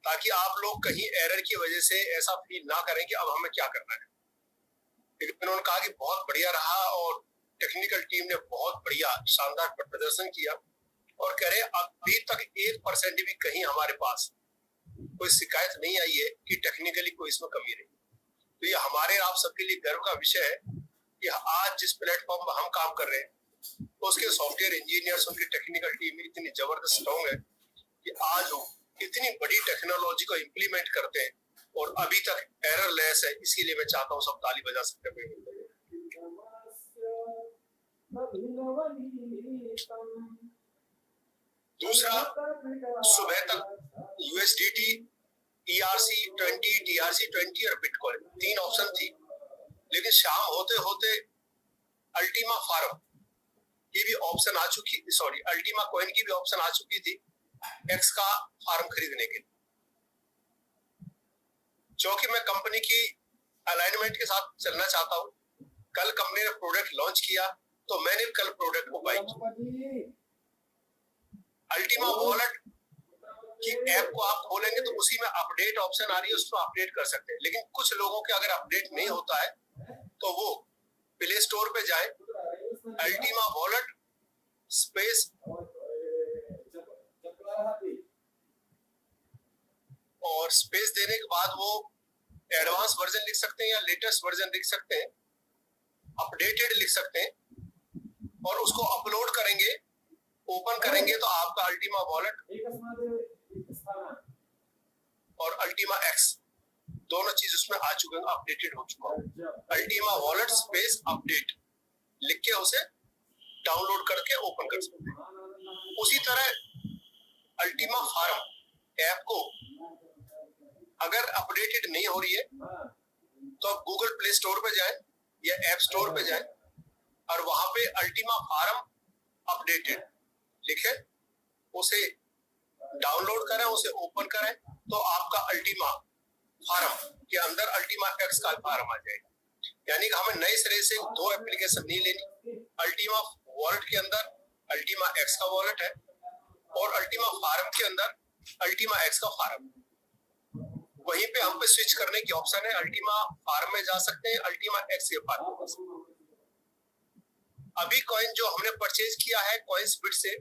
ताकि आप लोग कहीं एरर की वजह से ऐसा फील ना करें कि अब हमें क्या करना है। लेकिन उन्होंने कहा कि बहुत बढ़िया रहा और टेक्निकल टीम ने बहुत बढ़िया शानदार प्रदर्शन किया और कह रहे अभी तक 1% भी कहीं हमारे पास कोई शिकायत नहीं आई है कि टेक्निकली कोई इसमें कमी रही। तो ये हमारे आप सबके लिए गर्व का विषय है कि आज जिस प्लेटफॉर्म पर हम काम कर रहे हैं तो उसके सॉफ्टवेयर इंजीनियर्स, उनकी टेक्निकल टीम इतनी जबरदस्त स्ट्रॉन्ग है कि आज वो इतनी बड़ी टेक्नोलॉजी को इम्प्लीमेंट करते हैं और अभी तक एरर लेस है। इसीलिए मैं चाहता हूँ सब ताली बजा सकते हैं। दूसरा, सुबह तक यूएसडीटी, ERC20, TRC20 और बिटकॉइन 3 ऑप्शन थी, लेकिन शाम होते होते अल्टीमा फार्म की भी ऑप्शन आ चुकी, अल्टीमा कॉइन की भी ऑप्शन आ चुकी थी एक्स का फार्म खरीदने के लिए। क्योंकि मैं कंपनी की अलाइनमेंट के साथ चलना चाहता हूँ, कल कंपनी ने प्रोडक्ट लॉन्च किया तो मैंने कल प्रोडक्ट को बाय किया। अल्टीमा वॉलेट की ऐप को आप खोलेंगे तो उसी में अपडेट ऑप्शन आ रही है, उसको अपडेट कर सकते हैं। लेकिन कुछ लोगों के अगर अपडेट नहीं होता है तो वो प्ले स्टोर पे जाए, अल्टीमा वॉलेट स्पेस और स्पेस देने के बाद वो एडवांस वर्जन लिख सकते हैं या लेटेस्ट वर्जन लिख सकते हैं, अपडेटेड लिख सकते हैं और उसको अपलोड करेंगे, ओपन करेंगे तो आपका अल्टीमा वॉलेट और अल्टीमा एक्स दोनों चीज उसमें आ चुके हैं, अपडेटेड हो चुका है। अल्टीमा वॉलेट स्पेस अपडेट लिख के उसे डाउनलोड करके ओपन कर सकते हैं। उसी तरह अल्टीमा फार्म ऐप को अगर अपडेटेड नहीं हो रही है तो आप गूगल प्ले स्टोर पे जाएं या ऐप स्टोर पे जाएं और वहां पे अल्टीमा फार्म अपडेटेड लिखे, उसे डाउनलोड करें, उसे ओपन करें तो आपका अल्टीमा फार्म के अंदर अल्टीमा एक्स का फार्म आ जाएगा। यानी कि हमें नए सिरे से 2 एप्लीकेशन नहीं लेनी। अल्टीमा वॉलेट के अंदर अल्टीमा एक्स का वॉलेट है और अल्टीमा फार्म के अंदर अल्टीमा एक्स का फार्म। वहीं पे हम पे स्विच करने की ऑप्शन है, अल्टीमा फार्म में जा सकते हैं, अल्टीमा एक्स के फार्म में जा सकते हैं। अभी कॉइन जो हमने परचेज किया है कॉइन्सबिट से,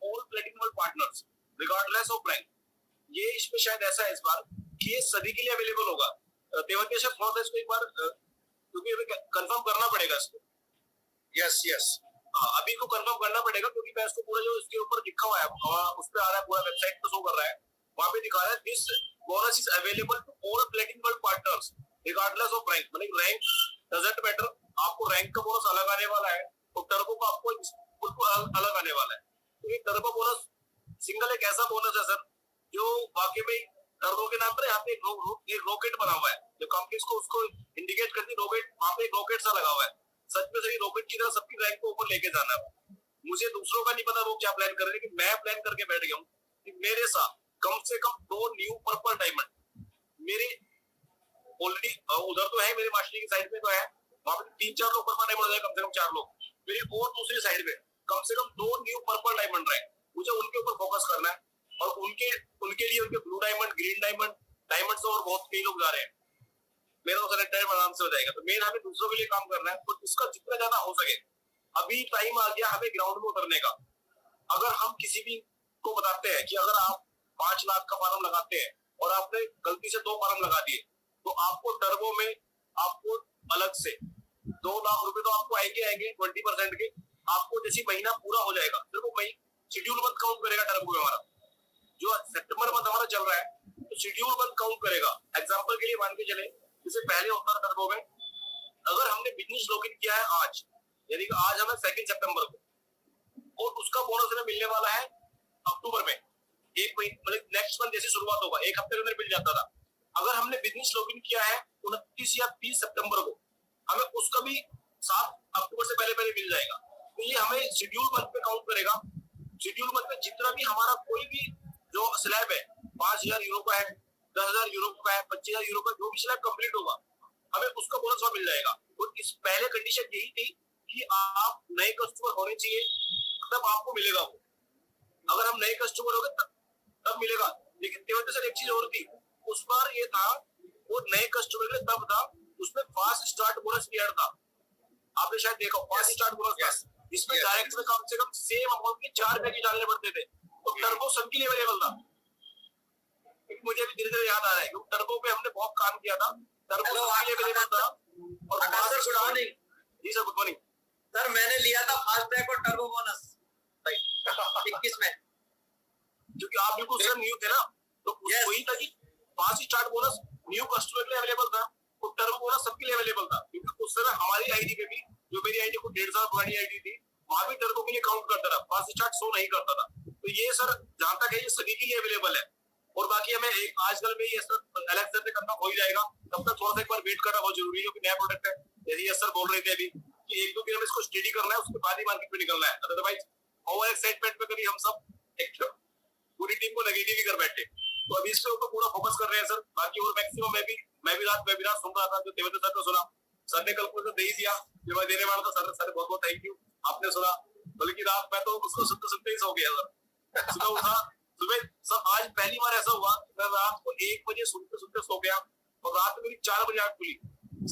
all platinum world partners regardless of rank. ये इसमें शायद ऐसा है इस बार कि ये सभी के लिए अवेलेबल होगा। तेवतिया सर थोड़ा सा इसको एक बार क्योंकि अभी कंफर्म करना पड़ेगा इसको। यस यस हाँ, अभी को कंफर्म करना पड़ेगा क्योंकि मैं इसको पूरा जो इसके ऊपर लिखा हुआ है उस पे आ रहा है, पूरा वेबसाइट पे शो कर रहा है, वहां पे दिखा रहा है this bonus is available to all platinum world partners regardless of rank. मतलब रैंक डजंट मैटर, आपको रैंक का बोनस अलग आने वाला है और टर्बो का आपको बिल्कुल अलग आने वाला है। तो ये टर्बो बोनस सिंगल एक ऐसा बोनस है सर जो वाकई में टर्बो के नाम पर यहाँ पे एक रॉकेट बना हुआ है, जो कंपनीज को उसको इंडिकेट करती है रॉकेट, वहां पे एक रॉकेट सा लगा हुआ है। सच में सही रॉकेट की तरह सबकी रैंक को ऊपर लेके जाना है। मुझे दूसरों का नहीं पता वो क्या प्लान कर रहे हैं, लेकिन मैं प्लान करके बैठ गया हूँ कि मेरे साथ कम से कम 2 न्यू पर्पल डायमंड मेरे ऑलरेडी उधर तो है, मेरे मास्टरी की साइड में तो है, वहां पे 3-4 लोग पर्पल डायमंड है, कम से कम 4 लोग मेरी और दूसरी साइड में कम से कम 2 न्यू पर्पल डायमंड रहे। मुझे उनके ऊपर फोकस करना है और उनके लिए उनके blue diamond, green diamond, diamond से और बहुत कई लोग जा रहे हैं। मेरा तो सेलेक्टेड आराम से हो जाएगा। तो मेन हमें दूसरों के लिए काम करना है, तो इसका जितना ज्यादा हो सके। अभी टाइम आ गया हमें ग्राउंड में उतरने का। अगर हम किसी भी को बताते हैं कि अगर आप 5 लाख का फार्म लगाते हैं और आपने गलती से 2 फार्म लगा दिए तो आपको टर्बो में आपको अलग से 2 लाख रुपए तो आपको आएंगे 20% के। आपको जैसी महीना पूरा हो जाएगा फिर वो शेड्यूल मंथ काउंट करेगा टर्बो में। हमारा जो सितंबर मंथ हमारा चल रहा है तो शेड्यूल मंथ काउंट करेगा। एग्जांपल के लिए मान के चले जैसे पहले होता था टर्बो में, अगर हमने बिजनेस लॉगिन किया है आज, यानी कि आज हमें 2 सितंबर को और उसका बोनस हमें मिलने वाला है अक्टूबर में, एक महीने मतलब नेक्स्ट मंथ जैसे शुरुआत होगा 1 हफ्ते के अंदर मिल जाता था। अगर हमने बिजनेस लॉगिन किया है 29 या 30 सितंबर को, हमें उसका भी 7 अक्टूबर से पहले मिल जाएगा। तो ये हमें शेड्यूल मंथ पे काउंट करेगा। शेड्यूल मंथ में जितना भी हमारा कोई भी जो स्लैब है 5,000 यूरो का है, 10,000 यूरो का है, 25,000 यूरो का, जो भी स्लैब कंप्लीट होगा हमें उसका बोनस वहां मिल जाएगा। और इस पहले कंडीशन यही थी कि आप नए कस्टमर होने चाहिए तब आपको मिलेगा वो। अगर हम नए कस्टमर हो गए तब मिलेगा। लेकिन तेवतिया सर एक चीज और थी, उस बार ये था वो नए कस्टमर के लिए तब था, उसमें फास्ट स्टार्ट बोनस पीरियड था। आपने शायद देखा फास्ट स्टार्ट बोनस था, इसमें डायरेक्ट में कम से कम सेम अमाउंट के 4 पैकेज डालने पड़ते थे। तो टर्बो सबके लिए अवेलेबल था। मुझे भी धीरे धीरे याद आ रहा है क्योंकि टर्बो पे हमने बहुत काम किया था। टर्बो सबके लिए अवेलेबल था। और sir good morning. Ji sir good morning sir मैंने लिया था फास्ट ट्रैक और टर्बो बोनस 21 में, क्योंकि आप बिल्कुल सर न्यू थे ना, तो वही था कि fast start bonus new customer के लिए अवेलेबल था और टर्बो बोनस सबके लिए अवेलेबल था। क्योंकि उस समय हमारी आईडी पे भी, जो मेरी आईडी को 1.5 साल पुरानी आईडी थी, वहां भी टर्बो के लिए काउंट करता था, फास्ट स्टार्ट शो नहीं करता था। तो ये सर जहां तक है ये सभी के लिए अवेलेबल है। और बाकी हमें एक आजकल में ये सर एलेक्सा से करना हो ही जाएगा, तब तक थोड़ा सा एक बार वेट करना बहुत जरूरी है क्योंकि नया प्रोडक्ट है। जैसे ये सर बोल रहे थे अभी कि 1-2 दिन हमें इसको स्टडी करना है, उसके बाद ही मार्केट में निकलना है। अदरवाइज ओवर एक्साइटमेंट में कभी हम सब पूरी टीम को नेगेटिव ही कर बैठे। तो अभी इस पे ऊपर पूरा फोकस कर रहे हैं सर। बाकी और मैक्सिमम मैं भी रात वेबिनार सुन रहा था जो तेवतिया सर को सुना, सर ने कल को दे ही दिया जो मैं देने वाला था। सर बहुत बहुत थैंक यू, आपने सुना। बल्कि रात में तो उसको सुनते ही सो गया सर। सुबह उठा सुबह सर, आज पहली बार ऐसा हुआ मैं रात को 1 बजे सुनते सो गया और रात में मेरी 4 बजे आंख खुली।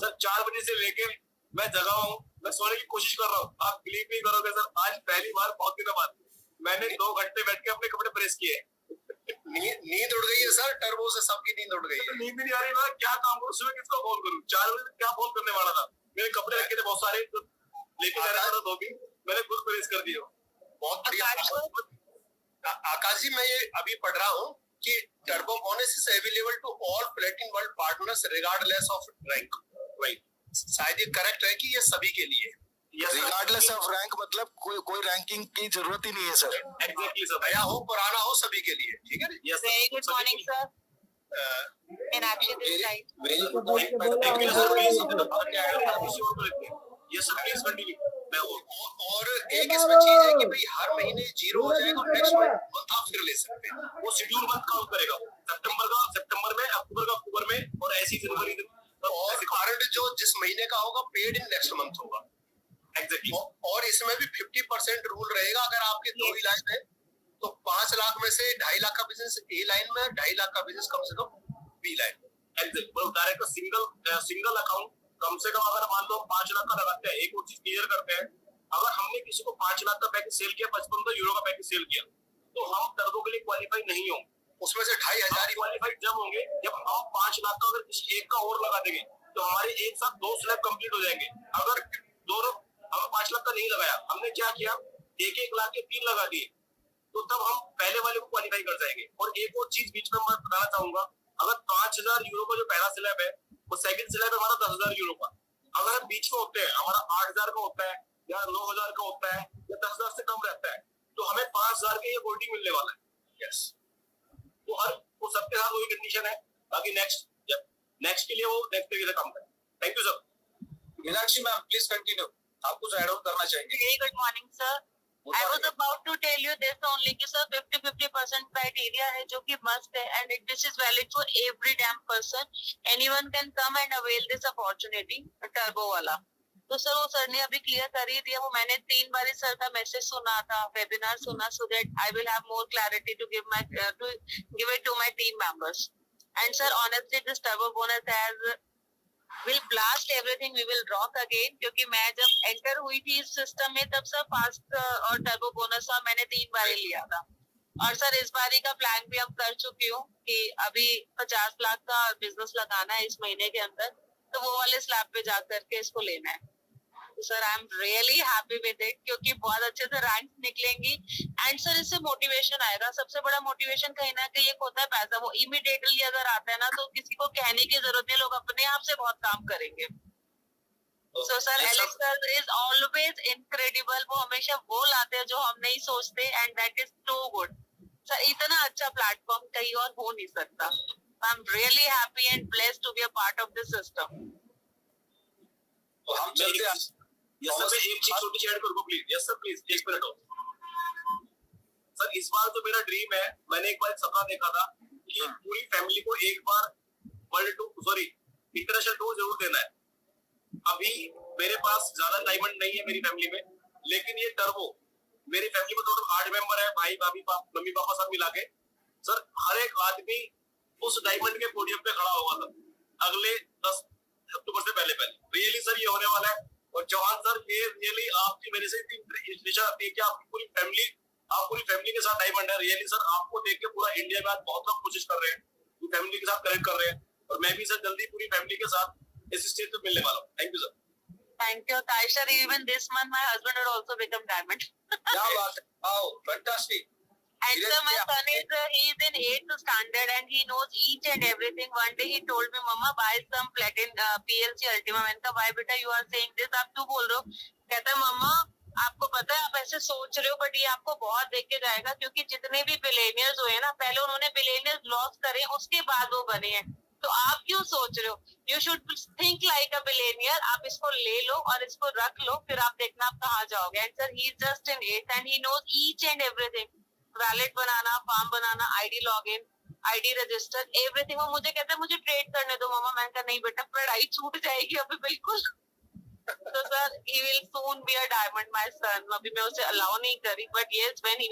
सर 4 बजे से लेके मैं जगा हूँ, मैं सोने की कोशिश कर रहा हूँ। आप बिलीव नहीं करोगे सर, आज पहली बार बहुत दिनों बाद मैंने 2 घंटे बैठ के अपने कपड़े प्रेस किए। नींद उड़ गई है सर, टर्बो से सबकी नींद उड़ गई है। नींद नहीं आ रही, मैं क्या काम करूँ, सुबह किसको फोन करूँ? 4 बजे क्या फोन करने वाला था, मेरे कपड़े रखे थे बहुत सारे तो लेके जा रहा था, तो भी मैंने खुद प्रेस कर दिया। बहुत बढ़िया आकाश जी, मैं ये अभी पढ़ रहा हूँ कि turbo bonus is available to all platinum world partners regardless of rank. Right, शायद ये करेक्ट है कि ये सभी के लिए रिगार्डलेस ऑफ रैंक, मतलब कोई रैंकिंग की जरूरत ही नहीं है सर। एग्जैक्टली सर, नया हो पुराना हो सभी के लिए, ठीक है ना? Yes Very good morning, sir. In action this side. Very good yes sir please continue. मैं और एक इसमें चीज है कि भाई हर महीने 0 हो जाएगा और नेक्स्ट मंथ आप फिर ले सकते हैं। वो शेड्यूल मंथ काउंट करेगा, सितंबर में, अक्टूबर में और ऐसी जनवरी और करंट जो जिस महीने का होगा पेड इन नेक्स्ट मंथ होगा। एग्जैक्टली। और इसमें भी 50% रूल रहेगा। अगर आपके 2 ही लाइन है तो 5 लाख में से 2.5 लाख का बिजनेस ए लाइन में, 2.5 लाख का बिजनेस कम से कम बी लाइन में। एग्जैक्ट डायरेक्ट सिंगल अकाउंट कम से कम अगर मान लो 5 लाख का लगाते हैं। एक और चीज क्लियर करते हैं, अगर हमने किसी को 5 लाख का पैकेज सेल किया, 55 यूरो का पैकेज सेल किया, तो हम टर्बो के लिए क्वालिफाई नहीं होंगे। उसमें से 2,500 क्वालिफाइड जब होंगे जब हम 5 लाख का अगर किसी एक का और लगा देंगे तो हमारे एक साथ 2 स्लैब कंप्लीट हो जाएंगे। अगर दोनों हम 5 लाख का नहीं लगाया, हमने क्या किया, 1-1 लाख के 3 लगा दिए, तो तब हम पहले वाले को क्वालिफाई कर जाएंगे। और एक और चीज बीच में मैं बताना चाहूंगा, अगर 5,000 यूरो का जो पहला स्लैब है वो सेकंड स्लैब है हमारा 10,000 यूरो का। अगर हम बीच में होते हैं, हमारा 8,000 का होता है या 9,000 का होता है या 10,000 से कम रहता है, तो हमें 5,000 के ये गोल्डी मिलने वाला है। यस, तो हर वो सबके साथ वही कंडीशन है। बाकी नेक्स्ट के लिए वो नेक्स्ट तरीके से काम करें। Thank you sir. Meenakshi ma'am please continue, आप कुछ ऐड ऑन करना चाहेंगे? Very good morning, sir. I was about to tell you this only कि sir 50% criteria है जो कि must है and this is valid for every damn person. Anyone can come and avail this opportunity. Turbo वाला तो sir वो sir ने अभी क्लियर कर ही दिया। वो मैंने 3 बार सर का मैसेज सुना था, वेबिनार सुना, so that I will have more clarity to give it to my team members. And sir, honestly, this turbo bonus will blast everything. We will rock again. क्योंकि मैं जब एंटर हुई थी इस सिस्टम में तब सर फास्ट और turbo bonus मैंने 3 बार ही लिया था। और सर इस बारी का प्लान भी हम कर चुकी हूँ कि अभी 50 लाख का बिजनेस लगाना है इस महीने के अंदर, तो वो वाले स्लैब पे जा करके इसको लेना है। तो sir I am really happy with it क्योंकि बहुत अच्छे से रैंक निकलेंगी एंड सर इससे मोटिवेशन आएगा। सबसे बड़ा मोटिवेशन कहीं ना कहीं एक होता है पैसा, वो इमीडिएटली अगर आता है ना तो किसी को कहने की जरूरत नहीं, लोग अपने आप से बहुत काम करेंगे। So sir Alex sir is always incredible, वो हमेशा वो लाते हैं जो हम नहीं सोचते and that is too good. Sir इतना अच्छा प्लेटफॉर्म कहीं और हो नहीं सकता। I am really happy and blessed to be a part of this system. तो हम चलते हैं। यस सर, मैं एक चीज छोटी सी ऐड करूंगा प्लीज। यस सर प्लीज, एक मिनट और। सर इस बार तो मेरा ड्रीम है, मैंने एक बार सपना देखा था कि पूरी फैमिली को एक बार इंटरनेशनल टूर जरूर देना है। अभी मेरे पास ज्यादा डायमंड नहीं है मेरी फैमिली में, लेकिन ये टर्बो मेरी फैमिली में टोटल 8 मेंबर है, भाई भाभी मम्मी पापा सब मिला के। सर हर एक आदमी उस डायमंड के पोडियम पे खड़ा होगा सर अगले 10 अक्टूबर से पहले। रियली सर ये होने वाला है। और चौहान सर ये रियली आपकी वजह से इच्छा आती है कि आप पूरी फैमिली के साथ डायमंड है। रियली सर आपको देख के पूरा इंडिया में आज बहुत लोग कोशिश कर रहे हैं, फैमिली के साथ कनेक्ट कर रहे हैं, और मैं भी सर जल्दी पूरी फैमिली के साथ इस स्टेज पे मिलने वाला हूँ। Thank you sir. Thank you, Taisha. Even this month, my husband will also become diamond. क्या बात है, wow fantastic. And sir, my son is he is in 8th standard and he knows each and everything. One day he told me, "Mama, buy some platinum PLC Ultima." मैंने कहा, "Why बेटा you are saying this? आप क्यों बोल रहे हो?" कहता है, "मम्मा आपको पता है आप ऐसे सोच रहे हो बट ये आपको बहुत देख के जाएगा क्योंकि जितने भी बिलियनियर्स हुए ना पहले उन्होंने बिलियनियर्स लॉस करे उसके बाद वो बने हैं, तो आप क्यों सोच रहे हो? You should think like a billionaire. आप इसको ले लो और इसको रख लो, फिर आप देखना आप कहाँ जाओगे." And sir he is just in 8th and he knows each and everything. Wallet banana, form banana, ID login, ID register, everything. वो मुझे कहता है मुझे ट्रेड करने दो मम्मा। मैंने कहा नहीं बेटा पढ़ाई छूट जाएगी अभी बिल्कुल। तो sir he will soon be a diamond, my son. अभी मैं उसे अलाउ नहीं करी, but yes, when he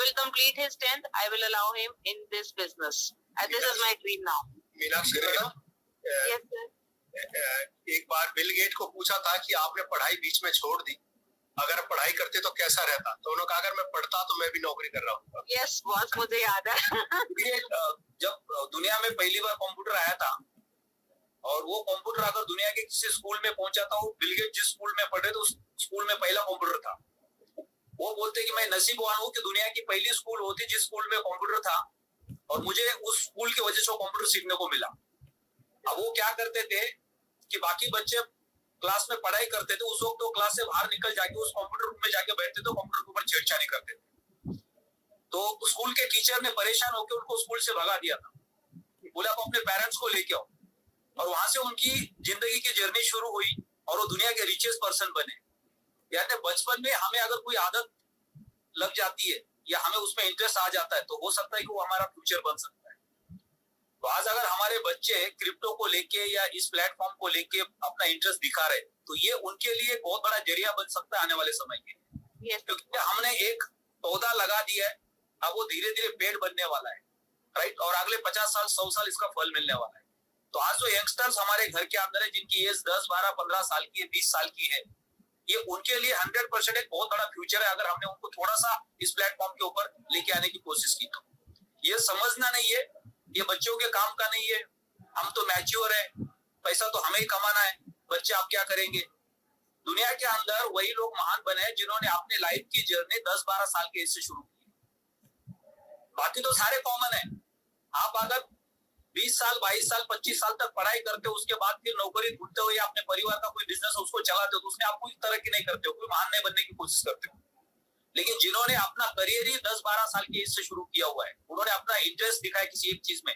will complete his 10th, I will allow him in this business. And this is my dream now. Meenakshi madam, Yes sir. एक बार bill gate को पूछा था कि आपने पढ़ाई बीच में छोड़ दी, अगर पढ़ाई करते तो कैसा रहता, तो उन्होंने कहा अगर मैं पढ़ता तो मैं भी नौकरी कर रहा हूँ। Yes boss, मुझे याद है। जब दुनिया में पहली बार कंप्यूटर आया था और वो कंप्यूटर अगर दुनिया के किसी स्कूल में पहुंचा था, वो बिल गेट जिस स्कूल में पढ़े तो उस स्कूल में पहला कंप्यूटर था। वो बोलते कि मैं नसीबवान हूँ कि दुनिया की पहली स्कूल होती जिस स्कूल में कंप्यूटर था और मुझे उस स्कूल की वजह से कंप्यूटर सीखने को मिला। अब वो क्या करते थे कि बाकी बच्चे क्लास में पढ़ाई करते थे, उस वक्त तो क्लास से बाहर निकल जाके उस कंप्यूटर रूम में जाके बैठते थे, कंप्यूटर के ऊपर छेड़छाड़ी करते थे। तो स्कूल के टीचर ने परेशान होकर उनको स्कूल से भगा दिया था, बोला आप अपने पेरेंट्स को लेके आओ। और वहां से उनकी जिंदगी की जर्नी शुरू हुई और वो दुनिया के रिचेस्ट पर्सन बने। यानी बचपन में हमें अगर कोई आदत लग जाती है या हमें उसमें इंटरेस्ट आ जाता है तो हो सकता है कि वो हमारा फ्यूचर बन सकता है। तो आज अगर हमारे बच्चे क्रिप्टो को लेके या इस प्लेटफॉर्म को लेके अपना इंटरेस्ट दिखा रहे तो ये उनके लिए बहुत बड़ा जरिया बन सकता है आने वाले समय के लिए। क्योंकि हमने एक पौधा लगा दिया है, अब वो धीरे धीरे पेड़ बनने वाला है, राइट, और अगले 50 साल 100 साल इसका फल मिलने वाला है। तो आज जो यंगस्टर्स हमारे घर के अंदर है जिनकी एज 10, 12, 15 साल की है, 20 साल की है, ये उनके लिए 100% एक बहुत बड़ा फ्यूचर है अगर हमने उनको थोड़ा सा इस प्लेटफॉर्म के ऊपर लेके आने की कोशिश की तो। ये समझना नहीं है, ये बच्चों के काम का नहीं है, हम तो मैच्योर है, पैसा तो हमें ही कमाना है, बच्चे आप क्या करेंगे। दुनिया के अंदर वही लोग महान बने हैं जिन्होंने अपने लाइफ की जर्नी 10-12 साल के एज से शुरू की। बाकी तो सारे कॉमन है। आप अगर 20 साल 22 साल 25 साल तक पढ़ाई करते हो, उसके बाद फिर नौकरी ढूंढते हो या अपने परिवार का कोई बिजनेस है उसको चलाते हो, तो उसमें आप कोई तरक्की नहीं करते हो, कोई महान नहीं बनने की कोशिश करते हो। लेकिन जिन्होंने अपना करियर ही 10-12 साल की एज से शुरू किया हुआ है, उन्होंने अपना इंटरेस्ट दिखाया किसी एक चीज में,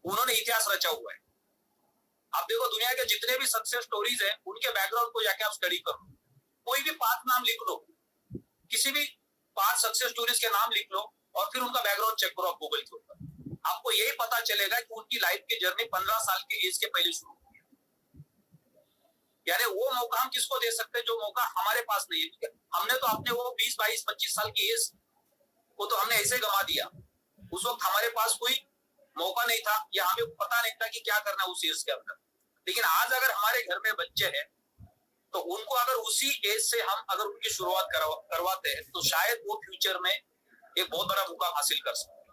उन्होंने इतिहास रचा हुआ है। आप देखो दुनिया के जितने भी सक्सेस स्टोरीज हैं उनके बैकग्राउंड को जाके आप स्टडी करो, कोई भी 5 नाम लिख लो, किसी भी 5 सक्सेस स्टोरीज के नाम लिख लो और फिर उनका बैकग्राउंड चेक करो आप गूगल के ऊपर, आपको यही पता चलेगा कि उनकी लाइफ की जर्नी 15 साल की एज के पहले शुरू हुई है। यानी वो मौका हम किसको दे सकते हैं जो मौका हमारे पास नहीं है। हमने तो अपने वो 20 22 25 साल की एज को तो हमने ऐसे गंवा दिया। उस वक्त हमारे पास कोई मौका नहीं था या हमें पता नहीं था कि क्या करना है उस एज के अंदर। लेकिन आज अगर हमारे घर में बच्चे हैं तो उनको अगर उसी एज से हम अगर उनकी शुरुआत करवाते हैं तो शायद वो फ्यूचर में एक बहुत बड़ा मुकाम हासिल कर सकते हैं।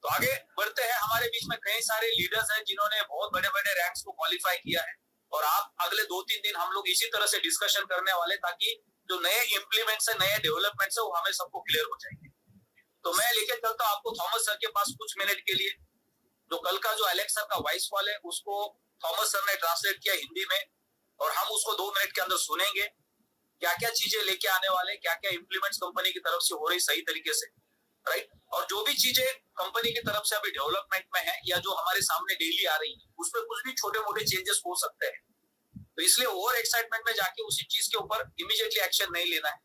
तो आगे बढ़ते हैं। हमारे बीच में कई सारे लीडर्स हैं जिन्होंने बहुत बड़े बड़े रैंक्स को क्वालिफाई किया है और आप अगले 2-3 दिन हम लोग इसी तरह से डिस्कशन करने वाले ताकि जो नए इम्प्लीमेंट्स है, नए डेवलपमेंट्स है, वो हमें सबको क्लियर हो जाएंगे। तो मैं लेके चलता हूँ आपको थॉमस सर के पास कुछ मिनट के लिए। जो कल का जो एलेक्स सर का वॉइस कॉल है उसको थॉमस सर ने ट्रांसलेट किया हिंदी में और हम उसको 2 मिनट के अंदर सुनेंगे। क्या क्या चीजें लेके आने वाले, क्या क्या इम्प्लीमेंट्स कंपनी की तरफ से हो रही सही तरीके से, राइट। और जो भी चीजें कंपनी की तरफ से अभी डेवलपमेंट में है या जो हमारे सामने डेली आ रही है उसमें कुछ भी छोटे मोटे चेंजेस हो सकते हैं। तो इसलिए ओवर एक्साइटमेंट में जाके उसी चीज के ऊपर इमीडिएटली एक्शन नहीं लेना है,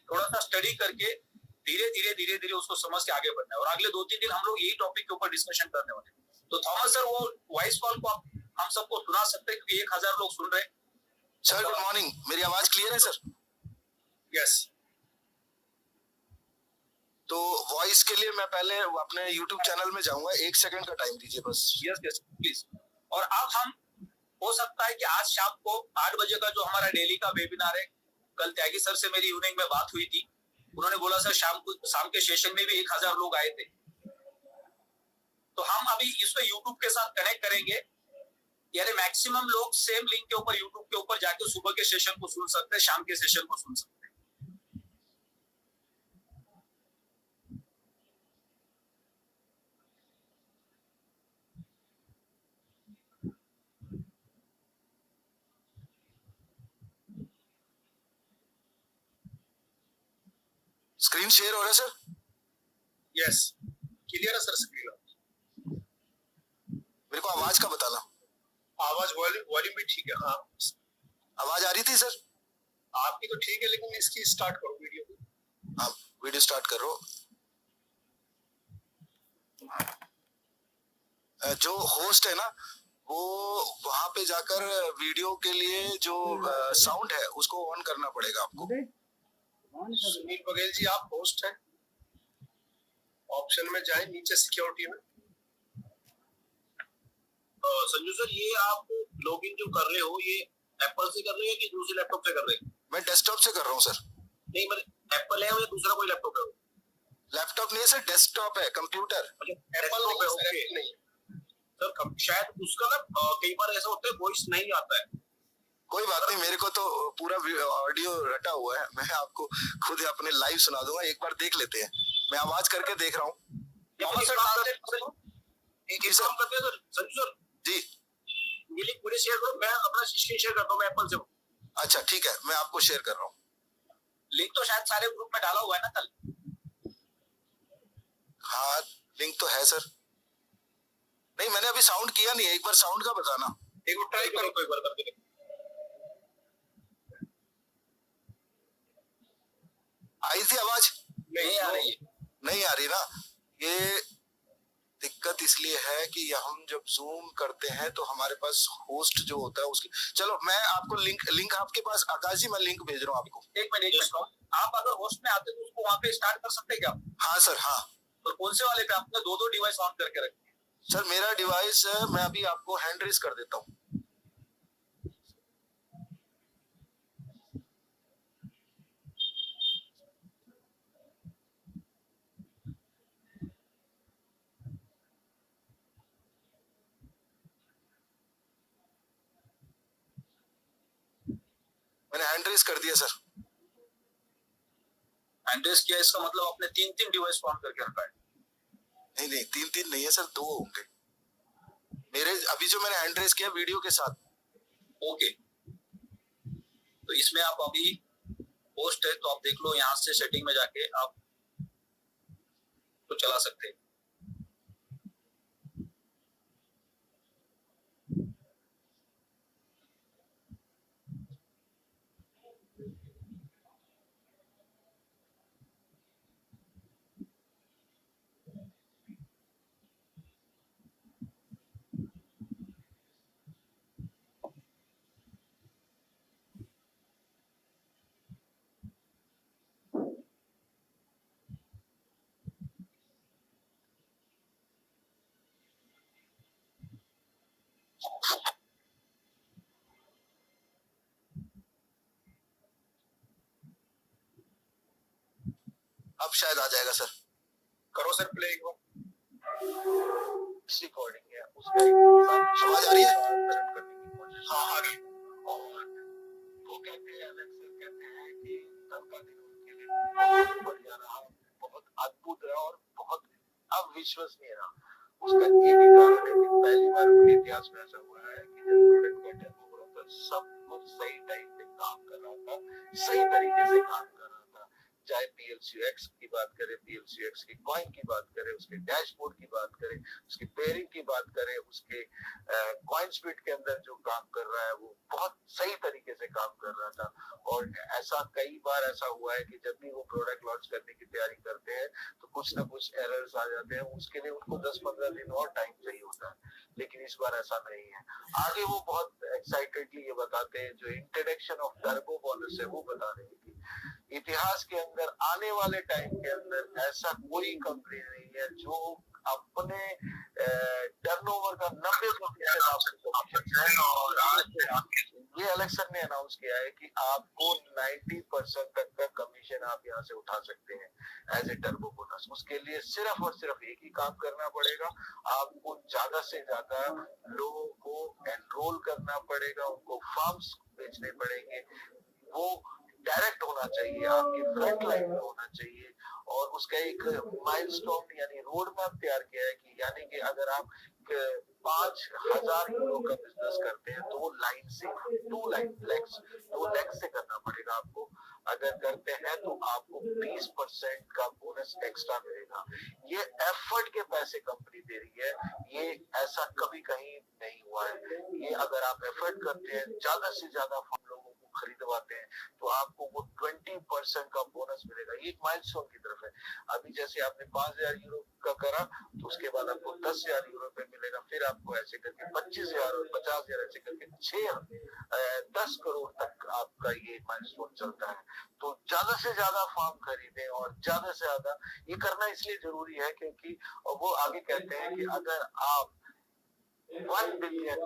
थोड़ा सा स्टडी करके धीरे धीरे उसको समझ के आगे बढ़ना है। और अगले 2-3 दिन हम लोग यही टॉपिक के ऊपर डिस्कशन करने वाले हैं। तो थॉमस सर वो वॉइस कॉल को आप हम सबको सुना सकते हैं क्योंकि 1000 लोग सुन रहे हैं। सर गुड मॉर्निंग, मेरी आवाज क्लियर है सर? यस। तो वॉइस के लिए मैं पहले अपने YouTube चैनल में जाऊंगा, 1 सेकंड का टाइम दीजिए बस। Yes please. और अब हम हो सकता है कि आज शाम को 8 बजे का जो हमारा डेली का वेबिनार है, कल त्यागी सर से मेरी इवनिंग में बात हुई थी, उन्होंने बोला सर शाम के सेशन में भी 1000 लोग आए थे। तो हम अभी इसको YouTube के साथ कनेक्ट करेंगे, यानी मैक्सिमम लोग सेम लिंक के ऊपर YouTube के ऊपर जाके सुबह के सेशन को सुन सकते हैं, शाम के सेशन को सुन सकते हैं। स्क्रीन शेयर हो रहा है सर? यस, क्लियर है सर स्क्रीन। मेरे को आवाज का बताना। आवाज वॉल्यूम भी ठीक है? हाँ आवाज आ रही थी सर? आपकी तो ठीक है लेकिन इसकी स्टार्ट करो वीडियो को। हाँ वीडियो स्टार्ट करो। जो होस्ट है ना वो वहां पे जाकर वीडियो के लिए जो साउंड है उसको ऑन करना पड़ेगा आपको। सुनील बघेल जी आप होस्ट हैं, ऑप्शन में जाए नीचे सिक्योरिटी में। संजू सर ये आप लॉगिन जो कर रहे हो ये एप्पल से कर रहे हो कि दूसरे लैपटॉप से कर रहे हो? मैं डेस्कटॉप से कर रहा हूँ सर। नहीं मतलब एप्पल है या दूसरा कोई लैपटॉप है? लैपटॉप नहीं है सर, डेस्कटॉप है, कंप्यूटर। एप्पल नहीं सर शायद उसका ना कई बार ऐसा होता है वॉइस नहीं आता है। कोई बात नहीं, मेरे को तो पूरा ऑडियो रटा हुआ है, मैं आपको खुद अपने लाइव सुना दूंगा, एक बार देख लेते हैं। मैं आवाज करके देख रहा हूँ। काम करते हैं सर संजू सर जी, ये लिंक मुझे शेयर करो, मैं अपना स्क्रीन शेयर करता हूँ, मैं एप्पल से हूँ। अच्छा ठीक है, मैं आपको शेयर कर रहा हूँ। लिंक तो शायद सारे ग्रुप में डाला हुआ है ना कल? हाँ लिंक तो है सर। नहीं मैंने अभी साउंड किया नहीं है, एक बार साउंड का बताना। एक बार ट्राई करो, एक बार करके देखो। आई थी आवाज? नहीं आ रही है। नहीं आ रही ना, ये दिक्कत इसलिए है कि हम जब जूम करते हैं तो हमारे पास होस्ट जो होता है उसकी। चलो मैं आपको लिंक आपके पास आकाश जी, मैं लिंक भेज रहा हूँ आपको। एक मिनट आप अगर होस्ट में आते तो उसको वहाँ पे स्टार्ट कर सकते हैं क्या? हाँ सर हाँ। तो कौन से वाले पे? आपने 2 डिवाइस ऑन करके रखे? सर मेरा डिवाइस मैं अभी आपको हैंड रेज कर देता हूँ। हैंड रेज कर दिया सर। एड्रेस किया इसका मतलब आपने 3 डिवाइस ऑन करके रखा है। नहीं नहीं, 3 नहीं है सर, 2 होंगे मेरे। अभी जो मैंने हैंड रेज किया वीडियो के साथ। ओके, तो इसमें आप अभी पोस्ट है तो आप देख लो, यहाँ से सेटिंग में जाके आप तो चला सकते हैं। अब शायद आ जाएगा सर। करो सर प्ले एक बार। रिकॉर्डिंग है उसका आवाज आ रही है? हाँ आ रही। और वो कहते हैं, अलग से कहते हैं कि कल का दिन उनके लिए बहुत बढ़िया रहा, बहुत अद्भुत रहा और बहुत अविश्वसनीय रहा। उसका ये भी कारण है कि पहली बार उनके इतिहास में ऐसा हुआ है कि जब प्रोडक्ट का डेमो हो रहा था, सब कुछ सही टाइम पे काम कर रहा था, सही तरीके से काम कर रहा था। चाहे PLCUX की बात करें, PLCUX की कॉइन की बात करें, उसके डैशबोर्ड की बात करें, उसकी पेयरिंग की बात करें, उसके कॉइन स्पीड के अंदर जो काम कर रहा है वो बहुत सही तरीके से काम कर रहा था। और ऐसा कई बार ऐसा हुआ है कि जब भी वो प्रोडक्ट लॉन्च करने की तैयारी करते हैं तो कुछ ना कुछ एरर्स आ जाते हैं, उसके लिए उनको 10-15 दिन और टाइम चाहिए होता है, लेकिन इस बार ऐसा नहीं है। आगे वो बहुत एक्साइटेडली ये बताते हैं, जो इंट्रोडक्शन ऑफ टर्बो बोनस है वो बता रहे हैं कि इतिहास के अंदर आने वाले टाइम के अंदर ऐसा कोई कंपनी नहीं है जो अपने टर्नओवर का 90% और ये अलेक्सन ने अनाउंस किया है कि आपको 90% तक का कमीशन आप यहाँ से उठा सकते हैं एज ए टर्बो बोनस। उसके लिए सिर्फ और सिर्फ एक ही काम करना पड़ेगा, आपको ज्यादा से ज्यादा लोगों को एनरोल करना पड़ेगा, उनको फॉर्म्स बेचने पड़ेंगे, वो डायरेक्ट होना चाहिए, आपके फ्रंट लाइन में होना चाहिए। और उसका एक माइलस्टोन यानी रोड मैप तैयार किया है कि यानी कि अगर आप 5,000 यूरो का बिजनेस करते हैं तो वो लाइन से 2 लेग से करना पड़ेगा आपको। अगर करते हैं तो आपको 20% का बोनस एक्स्ट्रा मिलेगा। ये एफर्ट के पैसे कंपनी दे रही है, ये ऐसा कभी कहीं नहीं हुआ है। ये अगर आप एफर्ट करते हैं, ज्यादा से ज्यादा हम लोगों को खरीदवाते हैं तो आपको वो 20% का बोनस मिलेगा। ये एक माइलस्टोन की तरफ है। अभी जैसे आपने 5,000 यूरो का करा तो उसके बाद आपको 10,000 यूरो पे मिलेगा, फिर आपको ऐसे करके 25,000 और 50,000 ऐसे करके 10 करोड़ तक आपका ये माइलस्टोन चलता है। तो ज्यादा से ज्यादा फॉर्म खरीदें और ज्यादा से ज्यादा ये करना इसलिए जरूरी है क्योंकि वो आगे कहते हैं कि अगर आप $1 बिलियन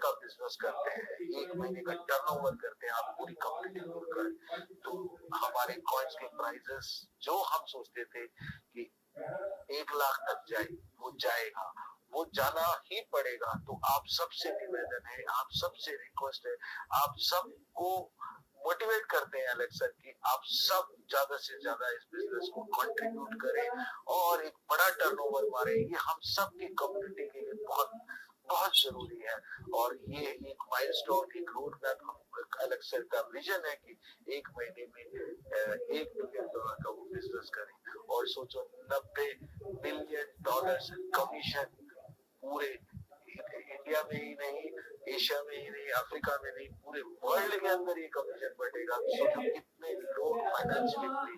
का बिजनेस करते हैं, 1 महीने का टर्नओवर करते हैं आप पूरी कंपनी मिलकर, तो हमारे कॉइन्स के प्राइसेस जो हम सोचते थे कि 1 लाख तक जाए वो जाएगा, वो जाना ही पड़ेगा। तो आप सबसे निवेदन है, आप सबसे रिक्वेस्ट है, आप सबको मोटिवेट करते हैं अलेक्स सर कि आप सब ज्यादा से ज्यादा इस बिजनेस को कंट्रीब्यूट करें और एक बड़ा टर्नओवर मारे। ये हम सब की कम्युनिटी के लिए बहुत बहुत जरूरी है। और ये एक माइलस्टोन, एक रोड मैप अलेक्स सर का विजन है कि 1 महीने में $1 बिलियन का वो बिजनेस करें। और सोचो $90 बिलियन कमीशन पूरे इंडिया में ही नहीं, एशिया में ही नहीं, अफ्रीका में नहीं, पूरे वर्ल्ड के अंदर ये कमीशन बढ़ेगा। सोचो कितने लोग फाइनेंशियली फ्री।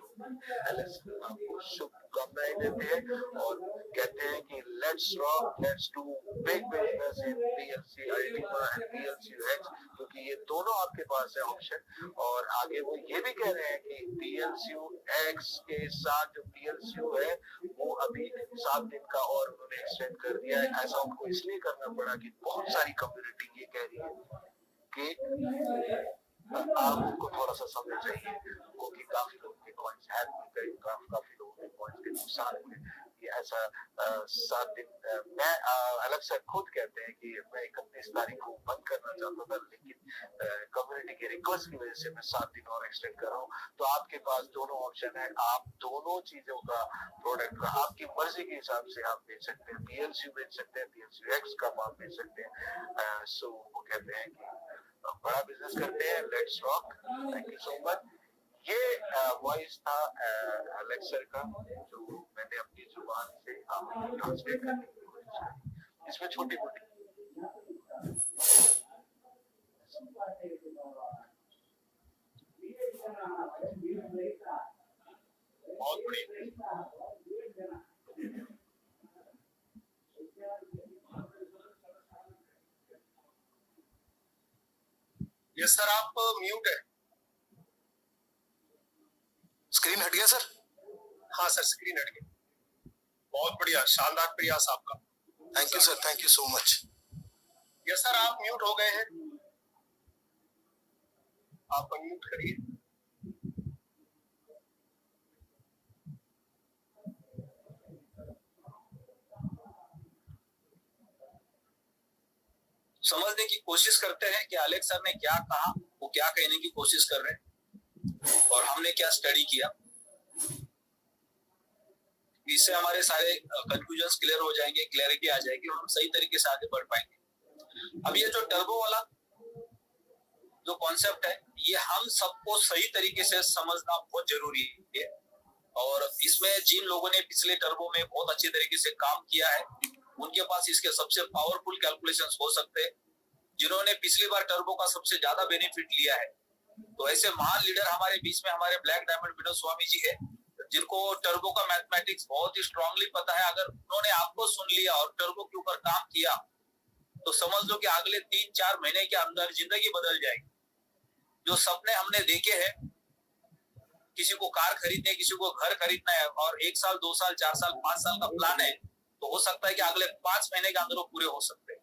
आपको शुभकामनाएं देते हैं और कहते हैं कि let's rock, let's do big business in PLC Ultima and PLCUX, क्योंकि ये दोनों आपके पास है ऑप्शन। और आगे वो ये भी कह रहे हैं कि PLCUX के साथ जो PLCU है वो अभी 7 दिन का और उन्होंने एक्सटेंड कर दिया है। ऐसा उनको इसलिए करना पड़ा कि बहुत सारी कम्युनिटी ये कह रही है कि आपको थोड़ा सा समय चाहिए, क्योंकि काफी लोगों के कॉइन्स हैक हुए, काफी लोगों के कॉइन्स के नुकसान हुए। कि ऐसा 7 दिन मैं अलग से खुद कहते हैं कि मैं 31 तारीख को बंद करना चाहता था, लेकिन कम्युनिटी के रिक्वेस्ट की वजह से मैं 7 दिन और एक्सटेंड कर रहा हूँ। तो आपके पास दोनों ऑप्शन है, आप दोनों चीजों का प्रोडक्ट आपकी मर्जी के हिसाब से आप बेच सकते हैं। PLCU बेच सकते हैं, PLCU X का आप बेच सकते हैं। सो वो कहते हैं कि बड़ा बिजनेस करते हैं, let's rock. Thank you so much. ये वॉइस था एलेक्स सर का, जो मैंने अपनी जुबान से आपको ट्रांसलेट करने की कोशिश की। इसमें छोटी मोटी बहुत बड़ी ये सर आप म्यूट है। स्क्रीन हट गया सर? हाँ सर, स्क्रीन हट गई। बहुत बढ़िया, शानदार प्रयास आपका। Thank you sir, thank you so much. ये सर आप म्यूट हो गए हैं, आप म्यूट करिए। समझने की कोशिश करते हैं कि अलेक्स सर ने क्या कहा, वो क्या कहने की कोशिश कर रहे हैं और हमने क्या स्टडी किया। इससे हमारे सारे कंफ्यूजन्स क्लियर हो जाएंगे, क्लैरिटी आ जाएगी और हम सही तरीके से आगे बढ़ पाएंगे। अब ये जो टर्बो वाला जो कॉन्सेप्ट है, ये हम सबको सही तरीके से समझना बहुत जरूरी है। और इसमें जिन लोगों ने पिछले टर्बो में बहुत अच्छे तरीके से काम किया है, उनके पास इसके सबसे पावरफुल कैलकुलेशंस हो सकते हैं। जिन्होंने पिछली बार टर्बो का सबसे ज्यादा बेनिफिट लिया है, तो ऐसे महान लीडर हमारे बीच में हमारे ब्लैक डायमंड विनोद स्वामी जी है, जिनको टर्बो का मैथमेटिक्स बहुत ही स्ट्रांगली पता है। अगर उन्होंने आपको सुन लिया और टर्बो के ऊपर काम किया, तो समझ लो कि अगले 3-4 महीने के अंदर जिंदगी बदल जाएगी। जो सपने हमने देखे हैं, किसी को कार खरीदनी है, किसी को घर खरीदना है और 1 साल 2 साल 4 साल 5 साल का प्लान है, तो हो सकता है कि अगले 5 महीने के अंदर वो पूरे हो सकते हैं।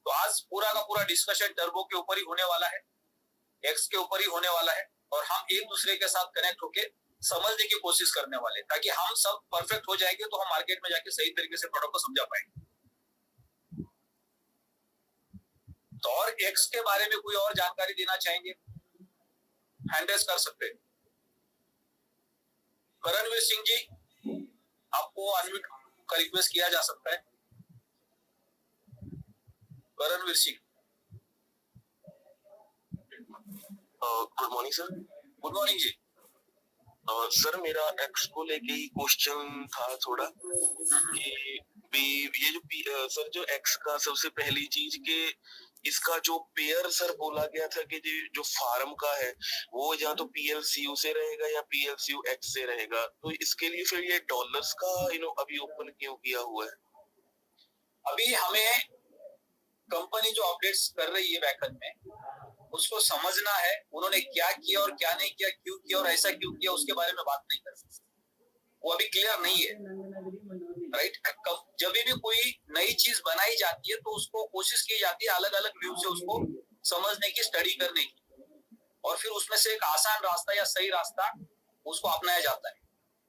तो आज पूरा का पूरा डिस्कशन टर्बो के ऊपर ही होने वाला है, एक्स के ऊपर ही होने वाला है, और हम एक दूसरे के साथ कनेक्ट होके समझने की कोशिश करने वाले, ताकि हम सब परफेक्ट हो जाएंगे तो हम मार्केट में जाके सही तरीके से प्रोडक्ट को समझा पाएंगे। तो और एक्स के बारे में कोई और जानकारी देना चाहेंगे? हैंड रेज कर सकते हैं। करणवीर सिंह जी, आपको अनम्यूट का रिक्वेस्ट किया जा सकता है। Karanveer Singh. Good morning sir. Good morning ji. Sir मेरा एक्स को लेके ही क्वेश्चन था थोड़ा कि ये जो सर जो एक्स का सबसे पहली चीज के इसका जो पेयर सर बोला गया था कि जो फार्म का है वो या तो PLCU से रहेगा या PLCU X से रहेगा, तो इसके लिए फिर ये डॉलर्स का अभी ओपन क्यों किया हुआ है? अभी हमें कंपनी जो अपडेट्स कर रही है बैकएंड में, उसको समझना है उन्होंने क्या किया और क्या नहीं किया, क्यों किया और ऐसा क्यों किया, उसके बारे में बात नहीं कर सकते। वो अभी क्लियर नहीं है, राइट। जब भी कोई नई चीज बनाई जाती है तो उसको कोशिश की जाती है अलग अलग व्यू से उसको समझने की, स्टडी करने की, और फिर उसमें से एक आसान रास्ता या सही रास्ता उसको अपनाया जाता है।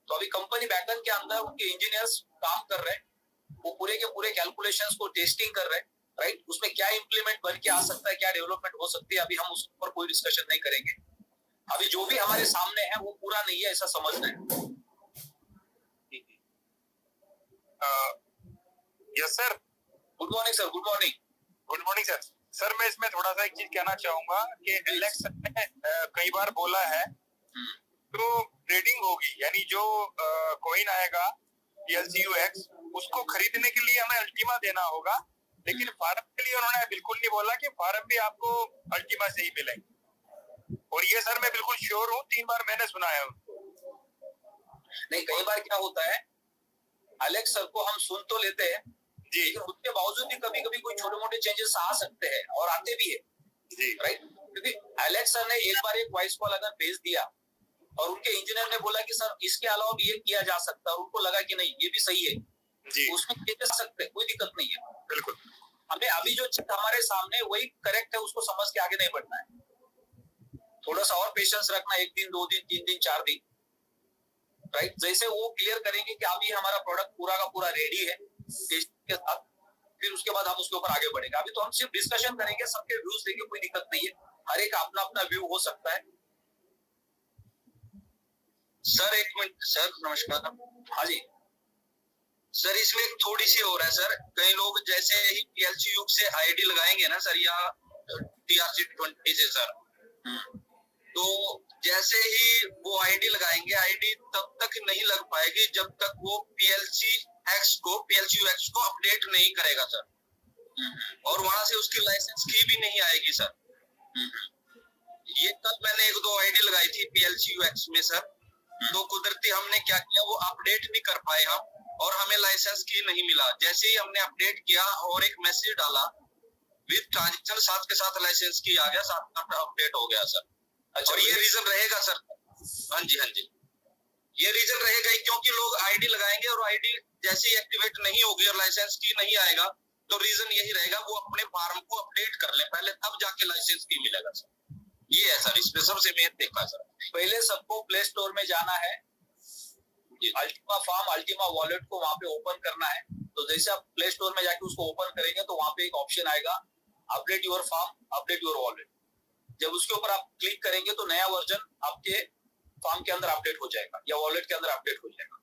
तो अभी कंपनी बैकएंड के अंदर उनके इंजीनियर्स काम कर रहे हैं, वो पूरे के पूरे कैलकुलेशंस को टेस्टिंग कर रहे हैं, राइट। उसमें क्या इंप्लीमेंट बन के आ सकता है, क्या डेवलपमेंट हो सकती है, अभी हम उस पर कोई डिस्कशन नहीं करेंगे। अभी जो भी हमारे सामने है वो पूरा नहीं है, ऐसा समझना है। Yes sir. Good morning sir. Good morning. Good morning sir. Sir मैं इसमें थोड़ा सा एक चीज कहना चाहूंगा कि एलेक्स ने कई बार बोला है तो ट्रेडिंग होगी, यानी जो कॉइन आएगा PLCU X उसको खरीदने के लिए हमें अल्टीमा देना होगा, लेकिन फार्म के लिए उन्होंने बिल्कुल नहीं बोला कि फार्म भी आपको अल्टीमा से ही मिलेंगे। और ये सर मैं बिल्कुल श्योर हूँ, 3 बार मैंने सुना है उनको। नहीं, कई बार क्या होता है, एलेक्स सर को हम सुन तो लेते हैं जी, लेकिन उसके बावजूद भी कभी कभी कोई छोटे मोटे चेंजेस आ सकते हैं और आते भी है जी, राइट। क्योंकि एलेक्स सर ने एक बार एक वॉइस कॉल अगर भेज दिया और उनके इंजीनियर ने बोला कि सर इसके अलावा भी ये किया जा सकता है, और उनको लगा कि नहीं ये भी सही है जी, उसमें किए जा सकते हैं, कोई दिक्कत नहीं है। बिल्कुल। हमें अभी जो चीज हमारे सामने वही करेक्ट है, उसको समझ के आगे नहीं बढ़ना है। थोड़ा सा और पेशेंस रखना, 1 दिन 2 दिन 3 दिन 4 दिन, राइट। जैसे वो क्लियर करेंगे कि अभी हमारा प्रोडक्ट पूरा का पूरा रेडी है टेस्ट के साथ, फिर उसके बाद हम उसके ऊपर आगे बढ़ेंगे। अभी तो हम सिर्फ डिस्कशन करेंगे, सबके व्यूज देंगे, कोई दिक्कत नहीं है, हर एक अपना अपना व्यू हो सकता है। सर एक मिनट सर, नमस्कार। हाँ जी सर, इसमें थोड़ी सी हो रहा है सर, कई लोग जैसे ही पीएलसी युग से आईडी लगाएंगे ना सर, या TRC20 से सर, तो जैसे ही वो आईडी लगाएंगे, आईडी तब तक नहीं लग पाएगी जब तक वो PLC UX को अपडेट नहीं करेगा सर, और वहां से उसकी लाइसेंस की भी नहीं आएगी सर। ये कल मैंने 1-2 आईडी लगाई थी PLC UX में सर, तो कुदरती हमने क्या किया, वो अपडेट नहीं कर पाए हम, और हमें लाइसेंस की नहीं मिला। जैसे ही हमने अपडेट किया और एक मैसेज डाला विद ट्रांजेक्शन साथ के साथ लाइसेंस की आ गया, साथ में अपडेट हो गया सर। अच्छा, और ये रीजन रहेगा सर? हाँ जी, ये रीजन रहेगा ही, क्योंकि लोग आईडी लगाएंगे और आईडी जैसे ही एक्टिवेट नहीं होगी और लाइसेंस की नहीं आएगा, तो रीजन यही रहेगा वो अपने फार्म को अपडेट कर ले पहले, तब जाके लाइसेंस की मिलेगा सर। ये है सर, इसमें सबसे मेन देखा सर। पहले सबको प्ले स्टोर में जाना है, अल्टीमा फार्म, अल्टीमा वॉलेट को वहां पे ओपन करना है। तो जैसे आप प्ले स्टोर में जाके उसको ओपन करेंगे तो वहां पे एक ऑप्शन आएगा update your form, update your wallet. जब उसके ऊपर आप क्लिक करेंगे तो नया वर्जन आपके फार्म के अंदर अपडेट हो जाएगा या वॉलेट के अंदर अपडेट हो जाएगा।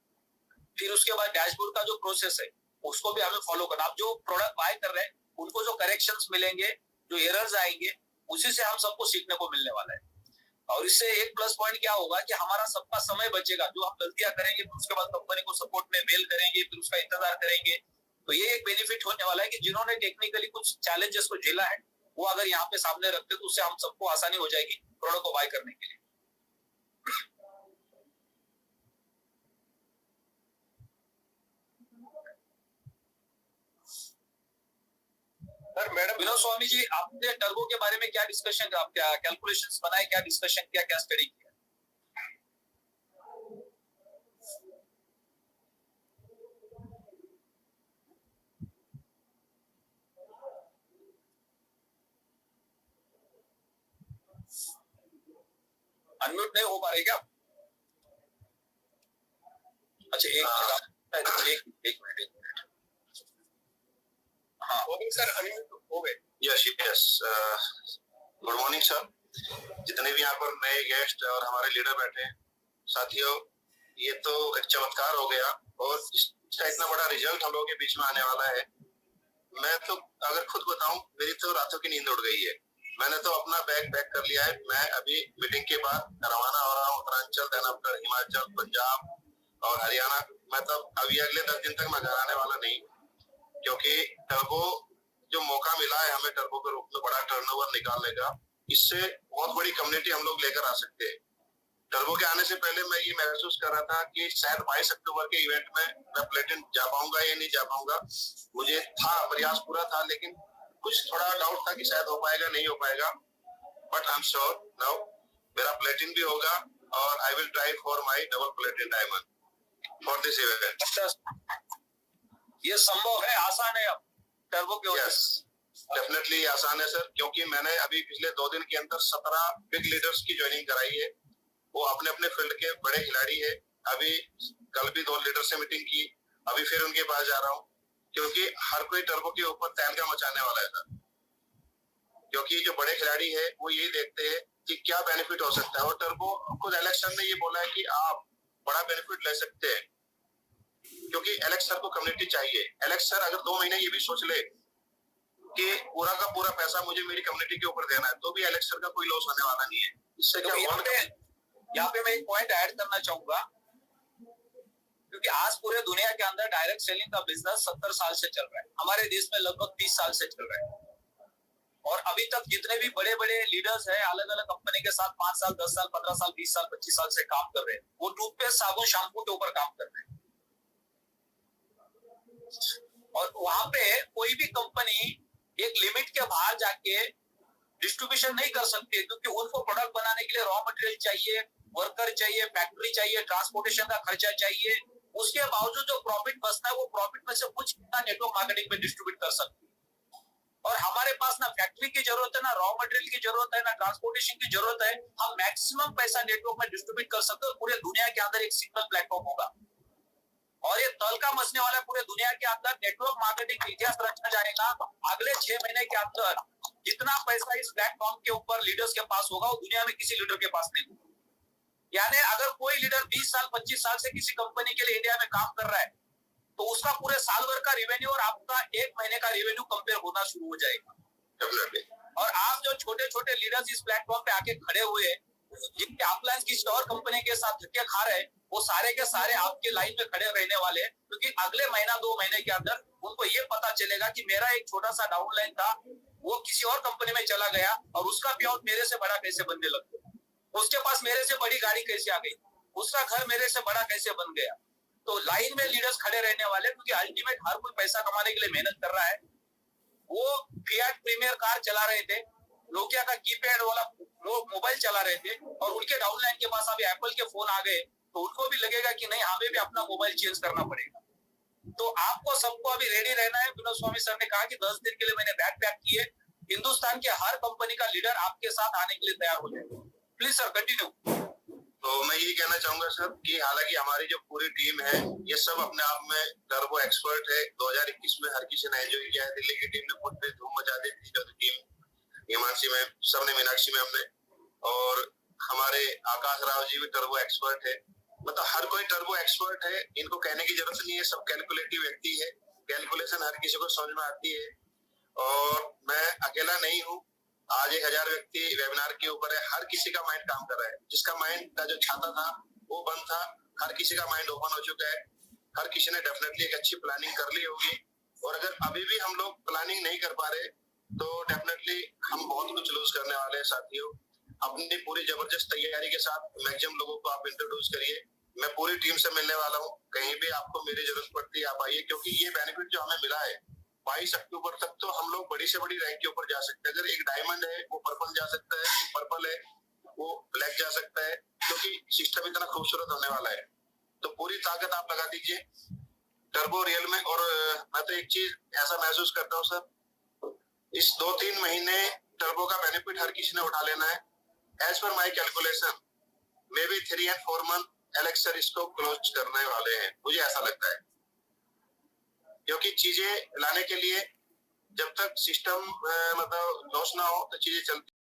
फिर उसके बाद डैशबोर्ड का जो प्रोसेस है उसको भी हमें फॉलो करना। आप जो प्रोडक्ट बाय कर रहे हैं उनको जो करेक्शंस मिलेंगे, जो एरर्स आएंगे, उसी से हम सबको सीखने को मिलने वाला है। और इससे एक प्लस पॉइंट क्या होगा कि हमारा सबका समय बचेगा। जो हम गलतियां करेंगे फिर उसके बाद कंपनी को सपोर्ट में मेल करेंगे, फिर उसका इंतजार करेंगे, तो ये एक बेनिफिट होने वाला है कि जिन्होंने टेक्निकली कुछ चैलेंजेस को झेला है वो अगर यहाँ पे सामने रखते तो उससे हम सबको आसानी हो जाएगी प्रोडक्ट को बाय करने के लिए। सर मैडम विनोद स्वामी जी, आपने टर्बो के बारे में क्या डिस्कशन, आप क्या कैलकुलेशंस बनाए, क्या डिस्कशन किया, क्या स्टडी किया? अनम्यूट नहीं हो पा रहे क्या? अच्छा एक मिनट। हाँ हो गए सर, अनम्यूट हो गए। यस गुड मॉर्निंग सर, जितने भी यहाँ पर नए गेस्ट और हमारे लीडर बैठे हैं साथियों, ये तो एक चमत्कार हो गया और इसका इतना बड़ा रिजल्ट हम लोगों के बीच में आने वाला है। मैं तो अगर खुद बताऊं, मेरी तो रातों की नींद उड़ गई है। मैंने तो अपना बैग पैक कर लिया है। मैं अभी मीटिंग के बाद रवाना हो रहा हूँ उत्तरांचल, देन आफ्टर हिमाचल, पंजाब और हरियाणा। मैं तो अभी अगले 10 दिन तक मैं घर आने वाला नहीं, क्योंकि टर्बो जो मौका मिला है हमें टर्बो के रूप में बड़ा टर्नओवर निकालने का, इससे बहुत बड़ी कम्युनिटी हम लोग लेकर आ सकते हैं। टर्बो के आने से पहले मैं ये महसूस कर रहा था कि शायद 22 अक्टूबर के इवेंट में मैं प्लेटिन जा पाऊंगा या नहीं जा पाऊंगा। मुझे था, प्रयास पूरा था, लेकिन कुछ थोड़ा डाउट था कि शायद हो पाएगा नहीं हो पाएगा। But I am sure now मेरा प्लेटिन भी होगा और I will try for my double प्लेटिन diamond for this event. ये संभव है, आसान है अब टर्बो के वजह से। डेफिनेटली आसान है सर, क्योंकि मैंने अभी पिछले 2 दिन के अंदर 17 बिग लीडर्स की ज्वाइनिंग कराई है। वो अपने अपने फील्ड के बड़े खिलाड़ी है। अभी कल भी 2 लीडर से मीटिंग की, अभी फिर उनके पास जा रहा हूँ, क्योंकि हर कोई टर्बो के ऊपर तहलका मचाने वाला है सर। क्योंकि जो बड़े खिलाड़ी है वो यही देखते हैं कि क्या बेनिफिट हो सकता है, और टर्बो खुद एलेक्स सर ने ये बोला है कि आप बड़ा बेनिफिट ले सकते हैं, क्योंकि एलेक्स सर को कम्युनिटी चाहिए। एलेक्स सर अगर 2 महीने ये भी सोच ले कि पूरा का पूरा पैसा मुझे मेरी कम्युनिटी के ऊपर देना है, तो भी एलेक्स सर का कोई लॉस होने वाला नहीं है। इससे क्या यहाँ पे मैं एक पॉइंट ऐड करना चाहूंगा, क्योंकि आज पूरे दुनिया के अंदर डायरेक्ट सेलिंग का बिजनेस 70 साल से चल रहा है। हमारे देश में लगभग 30 साल से चल रहा है, और अभी तक जितने भी बड़े बड़े लीडर्स हैं अलग अलग कंपनी के साथ 5 साल, 10 साल, 15 साल, 20 साल, 25 साल से काम कर रहे हैं। वो टूथपेस्ट, साबुन, शैम्पू के ऊपर काम कर रहे हैं, और वहां पे कोई भी कंपनी एक लिमिट के बाहर जाके डिस्ट्रीब्यूशन नहीं कर सकती, क्योंकि उनको प्रोडक्ट बनाने के लिए रॉ मटेरियल चाहिए, वर्कर चाहिए, फैक्ट्री चाहिए, ट्रांसपोर्टेशन का खर्चा चाहिए। उसके बावजूद जो प्रॉफिट बचता है वो प्रॉफिट में से कुछ नेटवर्क मार्केटिंग में डिस्ट्रीब्यूट कर सकती है। और हमारे पास ना फैक्ट्री की जरूरत है, ना रॉ मटेरियल की जरूरत है, ना ट्रांसपोर्टेशन की जरूरत है। हम मैक्सिमम पैसा नेटवर्क में डिस्ट्रीब्यूट कर सकते हैं। पूरे दुनिया के अंदर एक सिंगल प्लेटफॉर्म होगा और ये तलका मचने वाला पूरे दुनिया के अंदर नेटवर्क मार्केटिंग का इतिहास रचा जाएगा। अगले 6 महीने के अंदर जितना पैसा इस प्लेटफॉर्म के ऊपर लीडर्स के पास होगा, वो दुनिया में किसी लीडर के पास नहीं होगा। यानी अगर कोई लीडर 20 साल 25 साल से किसी कंपनी के लिए इंडिया में काम कर रहा है, तो उसका पूरे साल भर का रेवेन्यू और आपका 1 महीने का रेवेन्यू कंपेयर होना शुरू हो जाएगा। और आप जो छोटे छोटे लीडर्स इस प्लेटफॉर्म पे आके खड़े हुए हैं, जिनके अपलायंस किसी और कंपनी के साथ धक्के खा रहे हैं, वो सारे के सारे आपके लाइन में खड़े रहने वाले हैं, क्योंकि अगले महीना 2 महीने के अंदर उनको ये पता चलेगा कि मेरा एक छोटा सा डाउनलाइन था, वो किसी और कंपनी में चला गया और उसका पे आउट मेरे से बड़ा कैसे बनने लग गया, उसके पास मेरे से बड़ी गाड़ी कैसे आ गई, उसका घर मेरे से बड़ा कैसे बन गया। तो लाइन में लीडर्स खड़े रहने वाले, क्योंकि अल्टीमेट हर कोई पैसा कमाने के लिए मेहनत कर रहा है। वो फिएट प्रीमियर कार चला रहे थे, नोकिया का कीपैड वाला मोबाइल चला रहे थे, और उनके डाउनलाइन के पास अभी एप्पल के फोन आ गए, तो उनको भी लगेगा कि नहीं, हमें भी अपना मोबाइल चेंज करना पड़ेगा। तो आपको सबको अभी रेडी रहना है। विनोद स्वामी सर ने कहा कि 10 दिन के लिए मैंने बैग पैक किए, हिंदुस्तान के हर कंपनी का लीडर आपके साथ आने के लिए तैयार हो जाएगा। Please sir continue. तो मैं ये कहना चाहूंगा सर कि हालांकि हमारी जो पूरी टीम है, ये सब अपने आप में टर्बो एक्सपर्ट है। 2021 में हर किसी ने एंजॉय किया है। दिल्ली की टीम ने खुद पे धूम मचा दी थी, जो टीम हिमांशी में, सबने मीनाक्षी में हमने, और हमारे आकाश राव जी भी टर्बो एक्सपर्ट है। मतलब हर कोई टर्बो एक्सपर्ट है, इनको कहने की जरूरत नहीं है। सब कैलकुलेटिव व्यक्ति है, कैलकुलेशन हर किसी को समझ में आती है। और मैं अकेला नहीं हूँ, आज 1000 व्यक्ति वेबिनार के ऊपर है। हर किसी का माइंड काम कर रहा है। जिसका माइंड का जो छाता था वो बंद था, हर किसी का माइंड ओपन हो चुका है। हर किसी ने डेफिनेटली एक अच्छी प्लानिंग कर ली होगी। और अगर अभी भी हम लोग प्लानिंग नहीं कर पा रहे, तो डेफिनेटली हम बहुत कुछ लूज करने वाले हैं साथियों। अपनी पूरी जबरदस्त तैयारी के साथ मैक्सिमम लोगों को आप इंट्रोड्यूस करिए। मैं पूरी टीम से मिलने वाला हूँ। कहीं भी आपको मेरी जरूरत पड़ती है आप आइए, क्योंकि ये बेनिफिट जो हमें मिला है 22 अक्टूबर तक, तो हम लोग बड़ी से बड़ी रैंक के ऊपर जा सकते हैं। अगर एक डायमंड है वो पर्पल जा सकता है, पर्पल है वो ब्लैक जा सकता है, क्योंकि सिस्टम इतना खूबसूरत होने वाला है। तो पूरी ताकत आप लगा दीजिए टर्बो रियल में। और मैं तो एक चीज ऐसा महसूस करता हूँ सर, इस 2-3 महीने टर्बो का बेनिफिट हर किसी ने उठा लेना है। As per my calculation may be 3 and 4 month Alex sir इसको क्लोज करने वाले हैं, मुझे ऐसा लगता है। क्योंकि चीजें लाने के लिए जब तक सिस्टम मतलब लॉस ना हो तो चीजें चलती